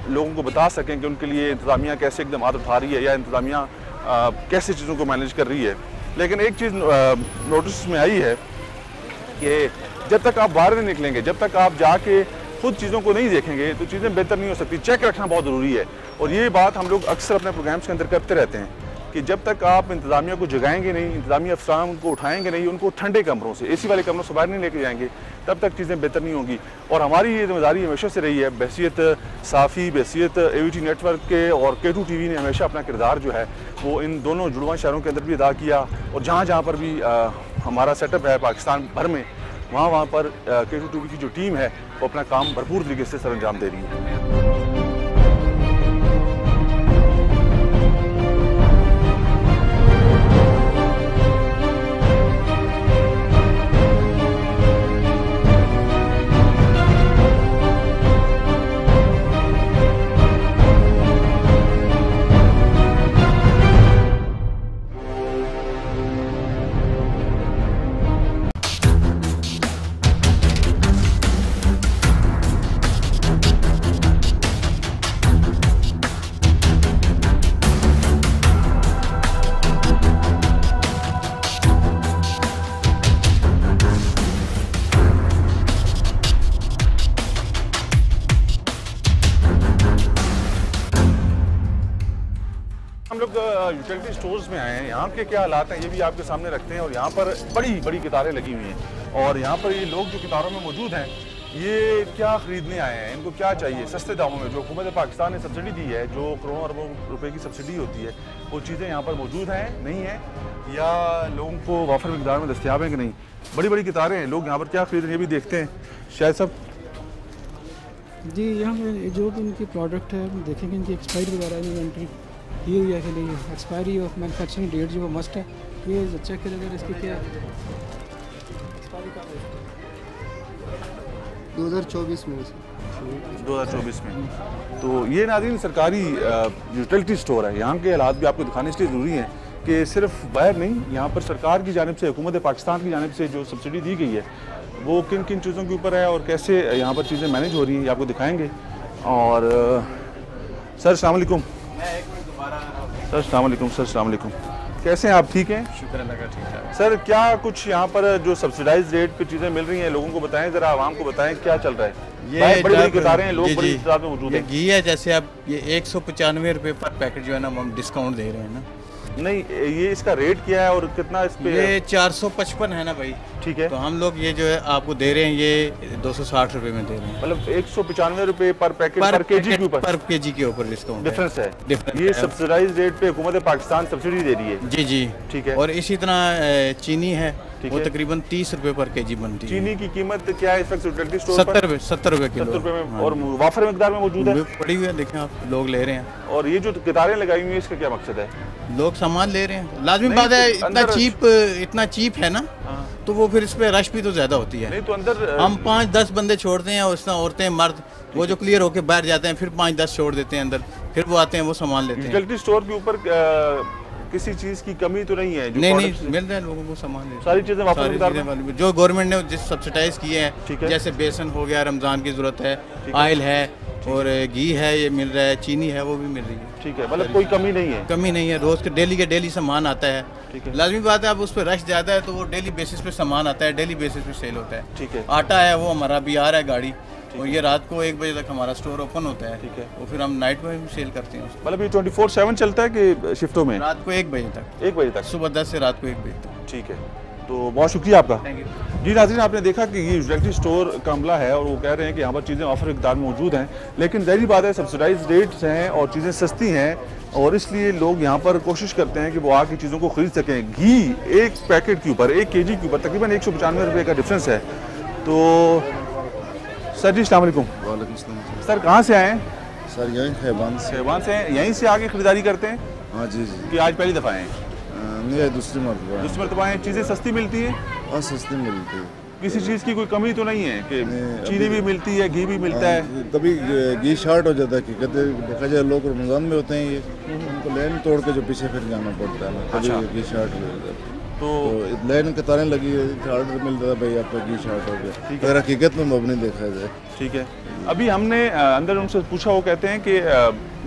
लोगों को बता सकें कि उनके लिए इंतज़ामिया कैसे एकदम हाथ उठा रही है या इंतज़ामिया कैसे चीज़ों को मैनेज कर रही है। लेकिन एक चीज़ नोटिस में आई है कि जब तक आप बाहर नहीं निकलेंगे, जब तक आप जाके खुद चीज़ों को नहीं देखेंगे तो चीज़ें बेहतर नहीं हो सकती। चेक रखना बहुत ज़रूरी है और ये बात हम लोग अक्सर अपने प्रोग्राम्स के अंदर करते रहते हैं कि जब तक आप इंतज़ामिया को जगाएंगे नहीं, इंतज़ामिया अफसरान को उठाएंगे नहीं, उनको ठंडे कमरों से, एसी वाले कमरों से बाहर नहीं लेके जाएंगे, तब तक चीज़ें बेहतर नहीं होंगी। और हमारी ये जिम्मेदारी हमेशा से रही है, बहसीत साफ़ी, बहसीत AVT नेटवर्क के और K2 TV ने हमेशा अपना किरदार जो है वो इन दोनों जुड़वा शहरों के अंदर भी अदा किया और जहाँ जहाँ पर भी हमारा सेटअप है पाकिस्तान भर में, वहाँ पर K2 TV की जो टीम है वो अपना काम भरपूर तरीके से सरअंजाम दे रही है। हम लोग यूटिलिटी स्टोर्स में आए हैं, यहाँ के क्या हालात हैं ये भी आपके सामने रखते हैं। और यहाँ पर बड़ी बड़ी कतारें लगी हुई हैं और यहाँ पर ये लोग जो कतारों में मौजूद हैं ये क्या ख़रीदने आए हैं, इनको क्या चाहिए सस्ते दामों में, जो हुकूमत पाकिस्तान ने सब्सिडी दी है, जो करोड़ों अरबों रुपए की सब्सिडी होती है, वो चीज़ें यहाँ पर मौजूद हैं नहीं हैं या लोगों को वाफर मिकदार में दस्तियाब हैं कि नहीं। बड़ी बड़ी कतारें हैं, लोग यहाँ पर क्या खरीद रहे हैं ये भी देखते हैं। शायद सब जी यहाँ पे जो भी इनकी प्रोडक्ट है देखेंगे, इनकी एक्सपायरी वगैरह में एंट्री ये हुई है कि नहीं, एक्सपायरी ऑफ मैन्युफैक्चरिंग डेट जो वो मस्ट है, ये चेक करें अगर इसकी क्या एक्सपायरी का 2024 में 2024 में। तो ये नाज़रीन सरकारी यूटिलिटी स्टोर है। यहाँ के हालात भी आपको दिखाने इसलिए ज़रूरी है कि सिर्फ बाहर नहीं, यहाँ पर सरकार की जानिब से, हुकूमत पाकिस्तान की जानिब से जो सब्सिडी दी गई है वो किन किन चीज़ों के ऊपर है और कैसे यहाँ पर चीज़ें मैनेज हो रही हैं ये आपको दिखाएँगे। और सर अस्सलाम वालेकुम। सर अस्सलाम वालेकुम। सर अस्सलाम वालेकुम, कैसे हैं आप? ठीक हैं, शुक्र अल्लाह का, ठीक है। सर क्या कुछ यहाँ पर जो सब्सिडाइज रेट पे चीज़ें मिल रही हैं लोगों को बताएं, ज़रा आवाम को बताएं क्या चल रहा है। ये बड़ी बड़ी कतारें हैं, लोग बड़ी तादाद में मौजूद हैं। घी है, जैसे अब ये 195 रुपये पर पैकेट जो है ना हम डिस्काउंट दे रहे हैं ना। नहीं, ये इसका रेट क्या है और कितना इस पे? ये 455 है ना भाई, ठीक है। तो हम लोग ये जो है आपको दे रहे हैं ये 260 रुपये में दे रहे हैं, मतलब 195 रुपये पर पैकेट पर केजी के ऊपर, पर केजी के ऊपर डिस्काउंट डिफरेंस है। ये सब्सिडाइज रेट पे हुकूमत पाकिस्तान सब्सिडी दे रही है। जी जी, ठीक है। और इसी तरह चीनी है, वो तकरीबन 30 रुपये पर केजी बनती है। चीनी की कीमत क्या है इस वक्त यूटिलिटी स्टोर पर? 70 रुपये किलो। 70 रुपये में, और वाफर मिकदार में मौजूद है, पड़ी हुई है, देखें आप, लोग ले रहे हैं। और ये जो कतारें लगाई हुई है इसका क्या मकसद है? लोग सामान ले रहे हैं, लाजमी बात है, इतना चीप है ना, तो वो फिर इस पे रश भी तो ज्यादा होती है। नहीं तो अंदर हम 5-10 बंदे छोड़ते हैं, उस तरह औरतें मर्द वो जो क्लियर होके बैठ जाते हैं, फिर 5-10 छोड़ देते हैं अंदर, फिर वो आते हैं वो सामान लेते हैं। यूटिलिटी स्टोर के ऊपर किसी चीज की कमी तो नहीं है? नहीं मिल रहा है लोगों को सामान, सारी चीजें जो गवर्नमेंट ने जिस सब्सिडाइज किए हैं, जैसे बेसन हो गया, रमजान की जरूरत है, ऑयल है और घी है, ये मिल रहा है, चीनी है वो भी मिल रही है। ठीक है, मतलब कोई कमी नहीं है? कमी नहीं है, रोज के डेली सामान आता है। लाजमी बात है, अब उस पर रश ज्यादा है तो वो डेली बेसिस पे सामान आता है, डेली बेसिस पे सेल होता है। ठीक है। आटा है वो हमारा अभी आ रहा है गाड़ी, और ये रात को 1 बजे तक हमारा स्टोर ओपन होता है। ठीक है। वो फिर हम नाइट में भी सेल करते हैं। मतलब ये 24/7 चलता है कि शिफ्टों में? रात को 1 बजे तक। 1 बजे तक? सुबह 10 से रात को 1 बजे तक। ठीक है, तो बहुत शुक्रिया आपका। थैंक यू जी नाज़रीन, आपने देखा कि ये यूटिलिटी स्टोर का अमला है और वो कह रहे हैं कि यहाँ पर चीज़ें ऑफर इकदार में मौजूद हैं, लेकिन ज़ाहिर बात है सब्सिडाइज रेट्स हैं और चीज़ें सस्ती हैं और इसलिए लोग यहाँ पर कोशिश करते हैं कि वो आके चीज़ों को ख़रीद सकें। घी एक पैकेट के ऊपर, 1 केजी के ऊपर तकरीबन 195 रुपये का डिफरेंस है। तो सर जी अस्सलाम वालेकुम। वालेकुम सलाम। सर कहाँ से आए हैं? सर यहीं खैबान से। खैबान से यहीं से आके ख़रीदारी करते हैं? हाँ जी जी। कि आज पहली दफ़ा आए हैं? नहीं, दूसरी मरतबा। दूसरी मरतबा आए। चीज़ें सस्ती मिलती हैं? और सस्ती मिलती है। किसी चीज़ की कोई कमी तो नहीं है कि चीनी भी मिलती है, घी भी मिलता है? कभी घी शॉर्ट हो जाता है कि कहते देखा जाए लोग रमज़ान में होते हैं, ये उनको लाइन तोड़ के जो पीछे फिर जाना पड़ता है, कभी घी शॉर्ट हो जाता है तो लाइन कतारें लगी है, ऑर्डर मिलता है भाई आपका घी शॉर्ट हो गया, अगर हकीकत में मबनी देखा जाए। ठीक है, अभी हमने अंदर उनसे पूछा, वो कहते हैं कि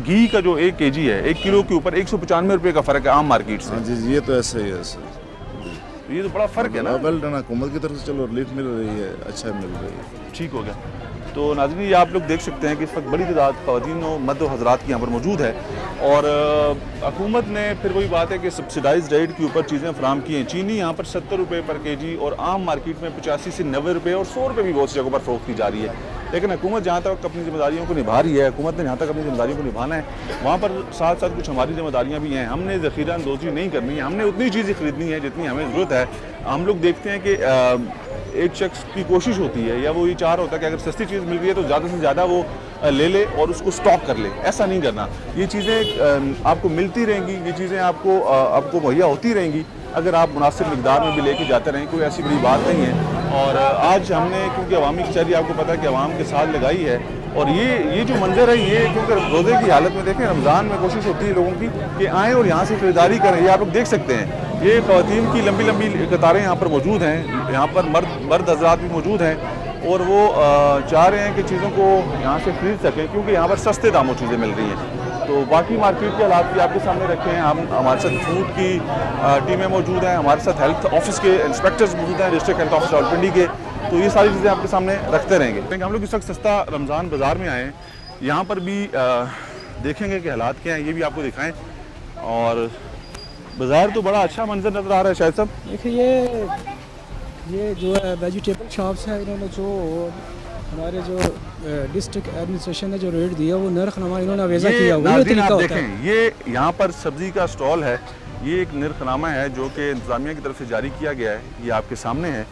घी का जो 1 kg है, 1 किलो के ऊपर 195 रुपये का फ़र्क है आम मार्केट से। हाँ जी, ये तो ऐसा ही है सर, ये तो बड़ा फ़र्क है ना। वेल डन, हुकूमत की तरफ से चलो रिलीफ मिल रही है, अच्छा मिल रही है, ठीक हो गया। तो नाज़रीन, ये आप लोग देख सकते हैं कि इस वक्त बड़ी तादाद ख़वातीन और मर्द व हज़रात की यहाँ पर मौजूद है और हुकूमत ने फिर वही बात है कि सब्सिडाइज रेट के ऊपर चीज़ें फराम की हैं। चीनी यहाँ पर 70 रुपये पर kg और आम मार्केट में 85 से 90 रुपये और 100 रुपये भी बहुत सी जगहों पर फ़रोख्त की जा रही है। लेकिन हुकूमत जहाँ तक अपनी जिम्मेदारियों को निभा रही है, हुकूमत ने जहाँ तक अपनी जिम्मेदारियों को निभाना है, वहाँ पर साथ साथ कुछ हमारी जिम्मेदारियाँ भी हैं। हमने ज़ख़ीरा अंदोज़ी नहीं करनी है, हमने उतनी चीज़ें ख़रीदनी है जितनी हमें ज़रूरत है। हम लोग देखते हैं कि एक शख्स की कोशिश होती है या वो ये चाह रहा होता है कि अगर सस्ती चीज़ मिल रही है तो ज़्यादा से ज़्यादा वो ले ले और उसको स्टॉक कर ले। ऐसा नहीं करना, ये चीज़ें आपको मिलती रहेंगी, ये चीज़ें आपको मुहैया होती रहेंगी अगर आप मुनासिब मिकदार में भी लेके जाते रहें, कोई ऐसी बड़ी बात नहीं है। और आज हमने क्योंकि अवामी कचहरी आपको पता है कि अवाम के साथ लगाई है और ये जो मंजर है, ये क्योंकि रोज़े की हालत में देखें, रमज़ान में कोशिश होती है लोगों की कि आएँ और यहाँ से खरीदारी करें। ये आप लोग देख सकते हैं, ये ख़वातीन की लंबी लंबी कतारें यहाँ पर मौजूद हैं, यहाँ पर मर्द हज़रात भी मौजूद हैं और वो चाह रहे हैं कि चीज़ों को यहाँ से खरीद सकें क्योंकि यहाँ पर सस्ते दामों चीज़ें मिल रही हैं। तो बाकी मार्केट के हालात भी आपके सामने रखे हैं। हम हमारे साथ फूड की टीमें मौजूद हैं, हमारे साथ हेल्थ ऑफिस के इंस्पेक्टर्स मौजूद हैं, डिस्ट्रिक्ट हेल्थ ऑफिस रावलपिंडी के। तो ये सारी चीज़ें आपके सामने रखते रहेंगे। हम लोग इस वक्त सस्ता रमज़ान बाज़ार में आए हैं, यहाँ पर भी देखेंगे कि हालात क्या हैं, ये भी आपको दिखाएँ। और बाज़ार तो बड़ा अच्छा मंजर नज़र आ रहा है शायद साहब। देखिए ये जो है वेजिटेबल शॉप्स है, इन्होंने जो हमारे जो डिस्ट्रिक्ट एडमिनिस्ट्रेशन ने जो रेट दिया वो नरखनामा इन्होंने अवेजा किया हुआ है। आप देखें, ये यहाँ पर सब्ज़ी का स्टॉल है, ये एक नरखनामा है जो कि इंतज़ामिया की तरफ से जारी किया गया है, ये आपके सामने है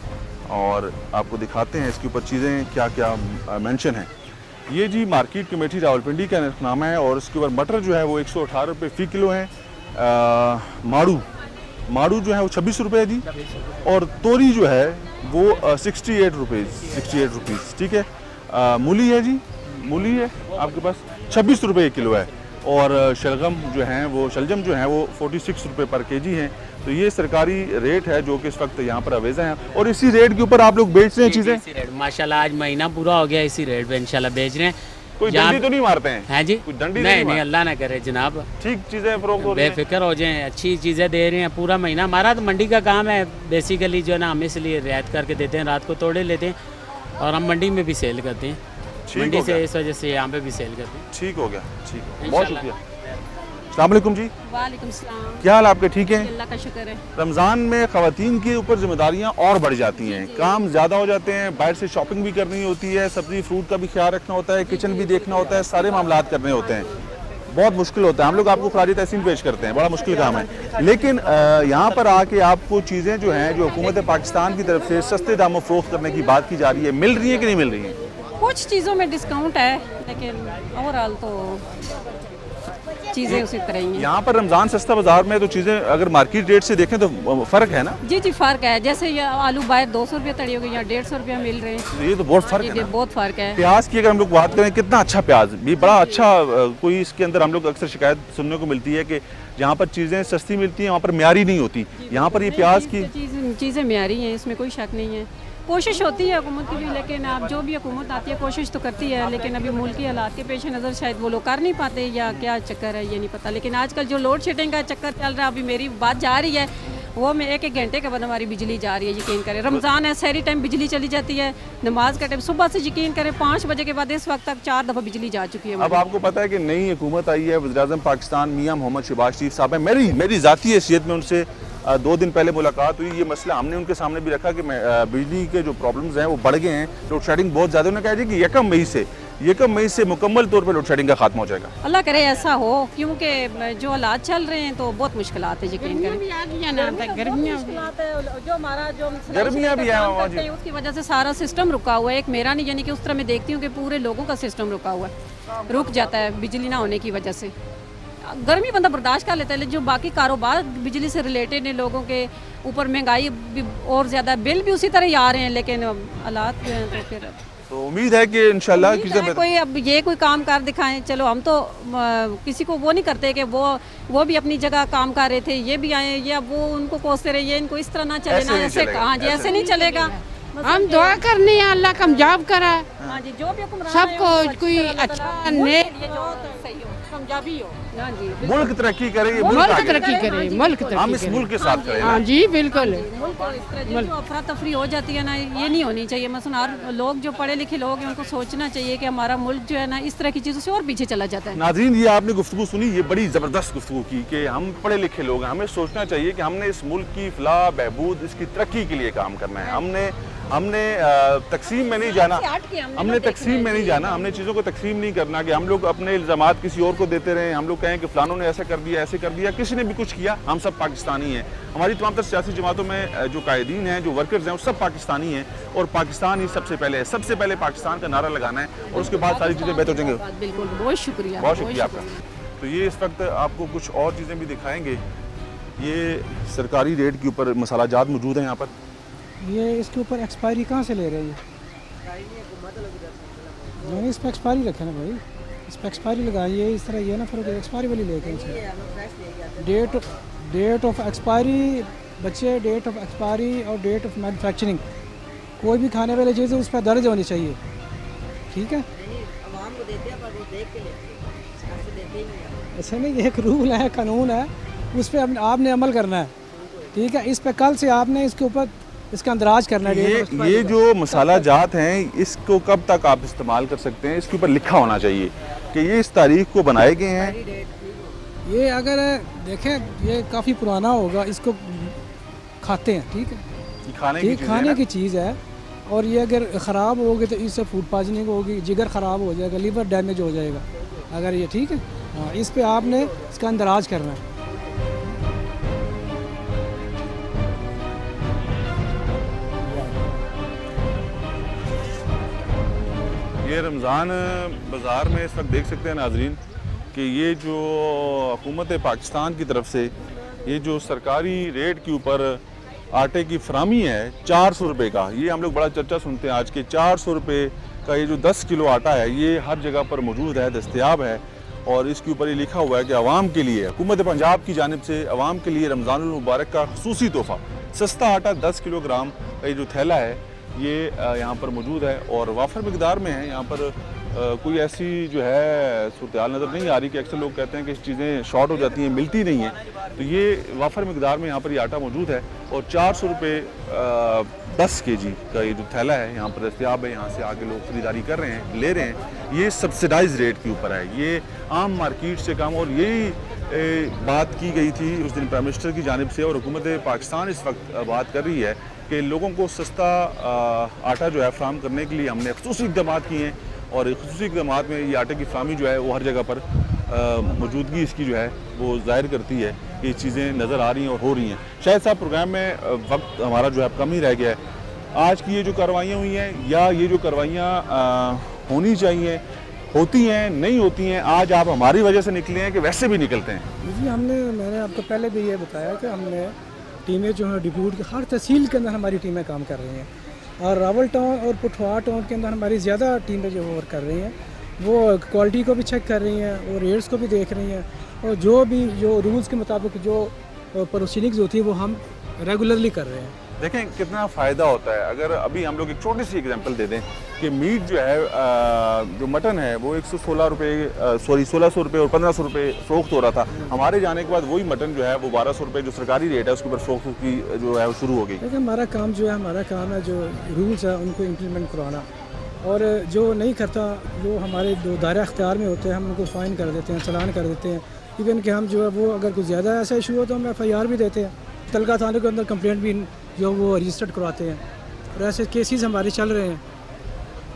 और आपको दिखाते हैं इसके ऊपर चीज़ें क्या क्या मेंशन है। ये जी मार्केट कमेटी रावलपिंडी का नरखनामा है और इसके ऊपर मटर जो है वो 118 रुपये फ़ी किलो है, माड़ू जो है वो 26 रुपये है जी, और तोरी जो है वो 68 रुपीज़, ठीक है। मूली है जी, मूली है आपके पास 26 रुपये किलो है और शलजम जो है वो 46 रुपये पर kg हैं। तो ये सरकारी रेट है जो कि इस वक्त यहाँ पर अवेजा है और इसी रेट के ऊपर आप लोग बेच रहे हैं चीज़ें। माशाल्लाह आज महीना पूरा हो गया इसी रेट पे इंशाल्लाह बेच रहे हैं। कोई डंडी तो नहीं मारते हैं? हैं जी, कोई डंडी नहीं अल्लाह ना करे जनाब, ठीक चीज़ें फरोख्त हो रही हैं, बेफिक्र हो जाएं, अच्छी चीज़ें दे रहे हैं पूरा महीना। हमारा तो मंडी का काम है बेसिकली जो है ना, हम इसलिए रियायत करके देते हैं, रात को तोड़े लेते हैं और हम मंडी में भी सेल करते हैं, मंडी से इस वजह से यहाँ पे भी सेल करते हैं। ठीक हो गया, ठीक है, बहुत शुक्रिया। अस्सलाम वालेकुम जी। वालेकुम सलाम। क्या हाल आपके? ठीक है, अल्लाह का शुक्र है। रमज़ान में ख़वातीन के ऊपर जिम्मेदारियाँ और बढ़ जाती हैं, काम ज़्यादा हो जाते हैं, बाहर से शॉपिंग भी करनी होती है, सब्ज़ी फ्रूट का भी ख्याल रखना होता है, किचन भी देखना होता है, सारे मामलात करने होते हैं, बहुत मुश्किल होता है। हम लोग आपको खराज तहसीन पेश करते हैं, बड़ा मुश्किल काम है। लेकिन यहाँ पर आके आपको चीज़ें जो हैं जो हुकूमत पाकिस्तान की तरफ से सस्ते दामों फ़रोख्त करने की बात की जा रही है, मिल रही है कि नहीं मिल रही है? कुछ चीज़ों में डिस्काउंट है लेकिन ओवरऑल तो चीज़ें उसी तरह ही। यहाँ पर रमज़ान सस्ता बाजार में तो चीज़ें अगर मार्केट रेट से देखें तो फ़र्क है ना? जी जी फ़र्क है। जैसे ये आलू बाहर 200 रुपये तड़ी हो गई, यहाँ 150 रुपया मिल रहे हैं। ये तो बहुत फ़र्क है, बहुत फ़र्क है। प्याज की अगर हम लोग बात करें, कितना अच्छा प्याज भी, बड़ा अच्छा कोई इसके अंदर हम लोग अक्सर शिकायत सुनने को मिलती है कि जहाँ पर चीज़ें सस्ती मिलती हैं वहाँ पर म्यारी नहीं होती। यहाँ पर ये प्याज की चीज़ें म्यारी हैं, इसमें कोई शक नहीं है। कोशिश होती है हुकूमत की भी, लेकिन अब जो भी हुकूमत आती है कोशिश तो करती है, लेकिन अभी मुल्क की हालात के पेश नज़र शायद वो लोग कर नहीं पाते या क्या चक्कर है ये नहीं पता। लेकिन आजकल जो लोड शेडिंग का चक्कर चल रहा है, अभी मेरी बात जा रही है वो में 1-1 घंटे के बाद हमारी बिजली जा रही है, यकीन करें। रमज़ान है, सहरी टाइम बिजली चली जाती है, नमाज का टाइम सुबह से यकीन करें 5 बजे के बाद इस वक्त तक 4 दफ़ा बिजली जा चुकी है। अब आपको पता है कि नई हुकूमत आई है, वज़ीर-ए-आज़म पाकिस्तान मियां मोहम्मद शहबाज शरीफ साहब है। मेरी ज़ाती हैसियत में उनसे 2 दिन पहले मुलाकात हुई। ये मसला हमने उनके सामने भी रखा कि बिजली के जो प्रॉब्लम्स हैं वो बढ़ गए हैं, लोड शेडिंग बहुत ज़्यादा। उन्होंने कहा कि 1 मई से मुकम्मल तौर पर लोड शेडिंग का खात्मा हो जाएगा। अल्लाह करे ऐसा हो, क्योंकि जो हालात चल रहे हैं तो बहुत मुश्किलात है, यकीन करें। गर्मियाँ भी हैं, उसकी वजह से सारा सिस्टम रुका हुआ है। एक मेरा नहीं, यानी कि उस तरह मैं देखती हूँ कि पूरे लोगों का सिस्टम रुका हुआ है, रुक जाता है बिजली ना होने की वजह से। गर्मी बंदा बर्दाश्त कर लेता है, लेकिन जो बाकी कारोबार बिजली से रिलेटेड है, लोगों के ऊपर महंगाई भी और ज़्यादा, बिल भी उसी तरह ही आ रहे हैं, लेकिन हालात जो हैं तो फिर तो उम्मीद है कि इंशाल्लाह कोई अब ये कोई काम कर दिखाएं। चलो हम तो किसी को वो नहीं करते कि वो भी अपनी जगह काम कर रहे थे, ये भी आए, ये अब वो उनको कोसते रहे, ये इनको इस तरह ना चले ना, ऐसे हाँ जी ऐसे नहीं चलेगा। हम दुआ करनी है अल्लाह कामयाब करा, हाँ जी जो भी सबको कोई अच्छा ने कामयाबी हो, हाँ जी मुल्क तरक्की करे, मुल्क तरक्की करे, मुल्क हम इस मुल्क के साथ करें। हाँ जी बिल्कुल। जो अफरा तफरी हो जाती है ना, ये नहीं होनी चाहिए। मसलन हर लोग जो पढ़े लिखे लोग हैं उनको सोचना चाहिए कि हमारा मुल्क जो है ना इस तरह की चीज़ों से और पीछे चला जाता है। नाज़रीन, ये आपने गुफ्तगू सुनी, ये बड़ी ज़बरदस्त गुफ्तगू की कि हम पढ़े लिखे लोग हैं, हमें सोचना चाहिए कि हमने इस मुल्क की फलाह बहबूद, इसकी तरक्की के लिए काम करना है। हमने तकसीम में नहीं जाना, हमने तकसीम में नहीं जाना, हमने चीज़ों को तकसीम नहीं करना कि हम लोग अपने इल्ज़ामात किसी और को देते रहें, हम लोग कहें कि फ़लानों ने ऐसा कर दिया, ऐसे कर दिया। किसी ने भी कुछ किया, हम सब पाकिस्तानी हैं। हमारी तमाम तर सियासी जमातों में जो कायदीन हैं, जो वर्कर्स हैं, वो सब पाकिस्तानी हैं और पाकिस्तान ही सबसे पहले है। सबसे पहले पाकिस्तान का नारा लगाना है और उसके बाद सारी चीज़ें बेहतर हो जाएंगी। बिल्कुल, बहुत शुक्रिया, बहुत शुक्रिया आपका। तो ये इस वक्त आपको कुछ और चीज़ें भी दिखाएंगे। ये सरकारी रेट के ऊपर मसाला जात मौजूद है यहाँ पर। ये इसके ऊपर एक्सपायरी कहाँ से ले रहे हैं? मैंने इस पर एक्सपायरी रखा ना भाई, इस पर एक्सपायरी लगाइए, इस तरह ये ना फिर एक्सपायरी वाली लेके डेट ऑफ एक्सपायरी बच्चे, डेट ऑफ एक्सपायरी और डेट ऑफ मैन्युफैक्चरिंग, कोई भी खाने वाली चीज़ उस पर दर्ज होनी चाहिए, ठीक है? ऐसा नहीं, एक रूल है, कानून है, उस पर आपने अमल करना है, ठीक है? इस पर कल से आपने इसके ऊपर इसका अंदराज करना है। ये जो मसाला जात हैं, इसको कब तक आप इस्तेमाल कर सकते हैं? इसके ऊपर लिखा होना चाहिए कि ये इस तारीख को बनाए गए हैं। ये अगर देखें, ये काफ़ी पुराना होगा, इसको खाते हैं, ठीक है? खाने की चीज़ है और ये अगर ख़राब होगी तो इससे फूड पॉइजनिंग होगी, जिगर ख़राब हो जाएगा, लीवर डैमेज हो जाएगा अगर ये, ठीक है? हाँ, इस पे आपने इसका अंदराज करना है। ये रमज़ान बाज़ार में इस वक्त देख सकते हैं नाजरीन कि ये जो हुकूमत पाकिस्तान की तरफ से ये जो सरकारी रेट के ऊपर आटे की फरामी है 400 रुपये का, ये हम लोग बड़ा चर्चा सुनते हैं आज के। 400 रुपये का ये जो 10 किलो आटा है, ये हर जगह पर मौजूद है, दस्तयाब है और इसके ऊपर ये लिखा हुआ है कि अवाम के लिए, हुकूमत पंजाब की जानिब से अवाम के लिए रमज़ानुल मुबारक का खुसूसी तोहफ़ा, सस्ता आटा 10 किलोग्राम का ये जो थैला है ये यहाँ पर मौजूद है और वाफर मिकदार में है। यहाँ पर कोई ऐसी जो है सूरत-ए-हाल नज़र नहीं आ रही कि अक्सर लोग कहते हैं कि चीज़ें शॉर्ट हो जाती हैं, मिलती नहीं हैं, तो ये वाफर मिकदार में यहाँ पर ये आटा मौजूद है और 400 रुपये 10 kg का ये जो थैला है यहाँ पर दस्तयाब है। यहाँ से आके लोग ख़रीदारी कर रहे हैं, ले रहे हैं। ये सब्सिडाइज रेट के ऊपर है, ये आम मार्केट से कम। और यही बात की गई थी उस दिन प्राइम मिनिस्टर की जानिब से और हुकूमत पाकिस्तान इस वक्त बात कर रही है कि लोगों को सस्ता आटा जो है फराहम करने के लिए हमने खुसूसी इक़दाम किए हैं और खुसूसी इक़दाम में ये आटे की फराहमी जो है वो हर जगह पर मौजूदगी इसकी जो है वो ज़ाहिर करती है कि चीज़ें नज़र आ रही हैं और हो रही हैं। शायद साहब प्रोग्राम में वक्त हमारा जो है कम ही रह गया है। आज की ये जो कार्रवाइयाँ हुई हैं या ये जो कार्रवाइयाँ होनी चाहिए, होती हैं, नहीं होती हैं, आज आप हमारी वजह से निकले हैं कि वैसे भी निकलते हैं? जी मैंने आपको पहले भी ये बताया कि हमने टीमें जो हैं डिप्यूट की हर तहसील के अंदर हमारी टीमें काम कर रही हैं और रावल टाउन और पुठवा टाउन के अंदर हमारी ज़्यादा टीमें जो वर्क कर रही हैं, वो क्वालिटी को भी चेक कर रही हैं और रेट्स को भी देख रही हैं और जो रूल्स के मुताबिक जो प्रोसीडिंग्स होती है वो हम रेगुलरली कर रहे हैं। देखें कितना फ़ायदा होता है। अगर अभी हम लोग एक छोटी सी एग्जांपल दे दें कि मीट जो है जो मटन है वो 116 रुपये 1600 रुपये और 1500 रुपये फ़रोख्त हो रहा था। हमारे जाने के बाद वही मटन जो है वो 1200 रुपये जो सरकारी रेट है उसके ऊपर फ़रोख्त की जो है वो शुरू हो गई। देखिए हमारा काम जो है, हमारा काम है जो रूल्स है उनको इम्प्लीमेंट करवाना और जो नहीं करता, जो हमारे जो दायरा अख्तियार में होते हैं हम उनको फ़ाइन कर देते हैं, चलान कर देते हैं। इवन कि हम जो है वो अगर कुछ ज़्यादा ऐसा इशू हो तो हम FIR भी देते हैं, तलका थाने के अंदर कंप्लेंट भी जो वो रजिस्टर्ड करवाते हैं और ऐसे केसेस हमारे चल रहे हैं।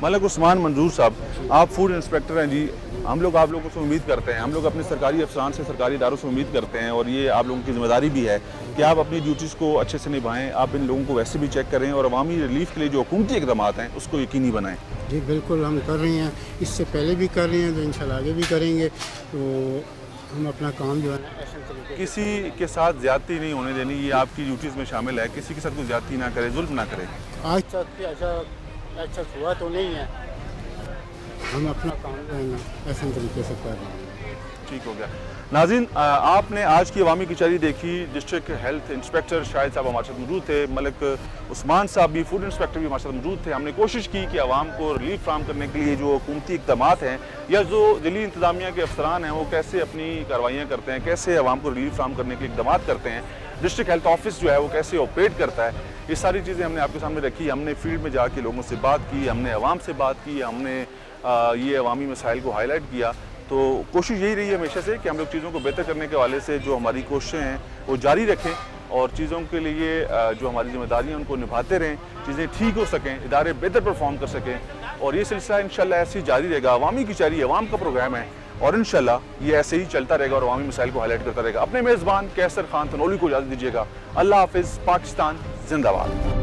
मलिक उस्मान मंजूर साहब, आप फूड इंस्पेक्टर हैं जी। हम लोग आप लोगों से उम्मीद करते हैं, हम लोग अपने सरकारी अफसरान से, सरकारी इदारों से उम्मीद करते हैं और ये आप लोगों की जिम्मेदारी भी है कि आप अपनी ड्यूटीज़ को अच्छे से निभाएं। आप इन लोगों को वैसे भी चेक करें और अवामी रिलीफ के लिए जो हुकूमती इक़दाम हैं उसको यकीनी बनाएं। जी बिल्कुल, हम कर रहे हैं, इससे पहले भी कर रहे हैं तो इंशाल्लाह आगे भी करेंगे। तो हम अपना काम जो है ना ऐसे तरीके किसी के साथ ज्यादती नहीं होने देनी, ये आपकी ड्यूटीज़ में शामिल है। किसी के साथ कोई ज्यादती ना करे, जुल्म ना करे। आज तक ऐसा हुआ तो नहीं है। हम अपना काम जो है ना ऐसे तरीके से कर रहे हैं। ठीक हो गया। नाज़रीन, आपने आज की अवामी कचहरी देखी। डिस्ट्रिक्ट हेल्थ इंस्पेक्टर शाहिद साहब हमारे साथ मौजूद थे, मलिक उस्मान साहब भी, फूड इंस्पेक्टर भी हमारे साथ मौजूद थे। हमने कोशिश की कि आवाम को रिलीफ फ्राहम करने के लिए जो हुकूमती इक़दामात हैं या जो ज़िली इंतज़ामिया के अफसरान हैं वो कैसे अपनी कार्रवाइयाँ करते हैं, कैसे आवाम को रिलीफ फ्राहम करने के इक़दामात करते हैं, डिस्ट्रिक्ट हेल्थ ऑफिस जो है वो कैसे ऑपरेट करता है, ये सारी चीज़ें हमने आपके सामने रखी। हमने फील्ड में जाके लोगों से बात की, हमने आवाम से बात की, हमने ये अवामी मसाइल को हाईलाइट किया। तो कोशिश यही रही है हमेशा से कि हम लोग चीज़ों को बेहतर करने के हवाले से जो हमारी कोशिशें हैं वो जारी रखें और चीज़ों के लिए जो हमारी जिम्मेदारियाँ उनको निभाते रहें, चीज़ें ठीक हो सकें, इदारे बेहतर परफॉर्म कर सकें। और ये सिलसिला इंशाल्लाह ऐसे ही जारी रहेगा। अवामी कचहरी अवाम का प्रोग्राम है और इंशाल्लाह ये ऐसे ही चलता रहेगा और अवामी मसाइल को हाईलाइट करता रहेगा। अपने मेज़बान कैसर खान तनोली को इजाज़त दीजिएगा। अल्लाह हाफिज़। पाकिस्तान जिंदाबाद।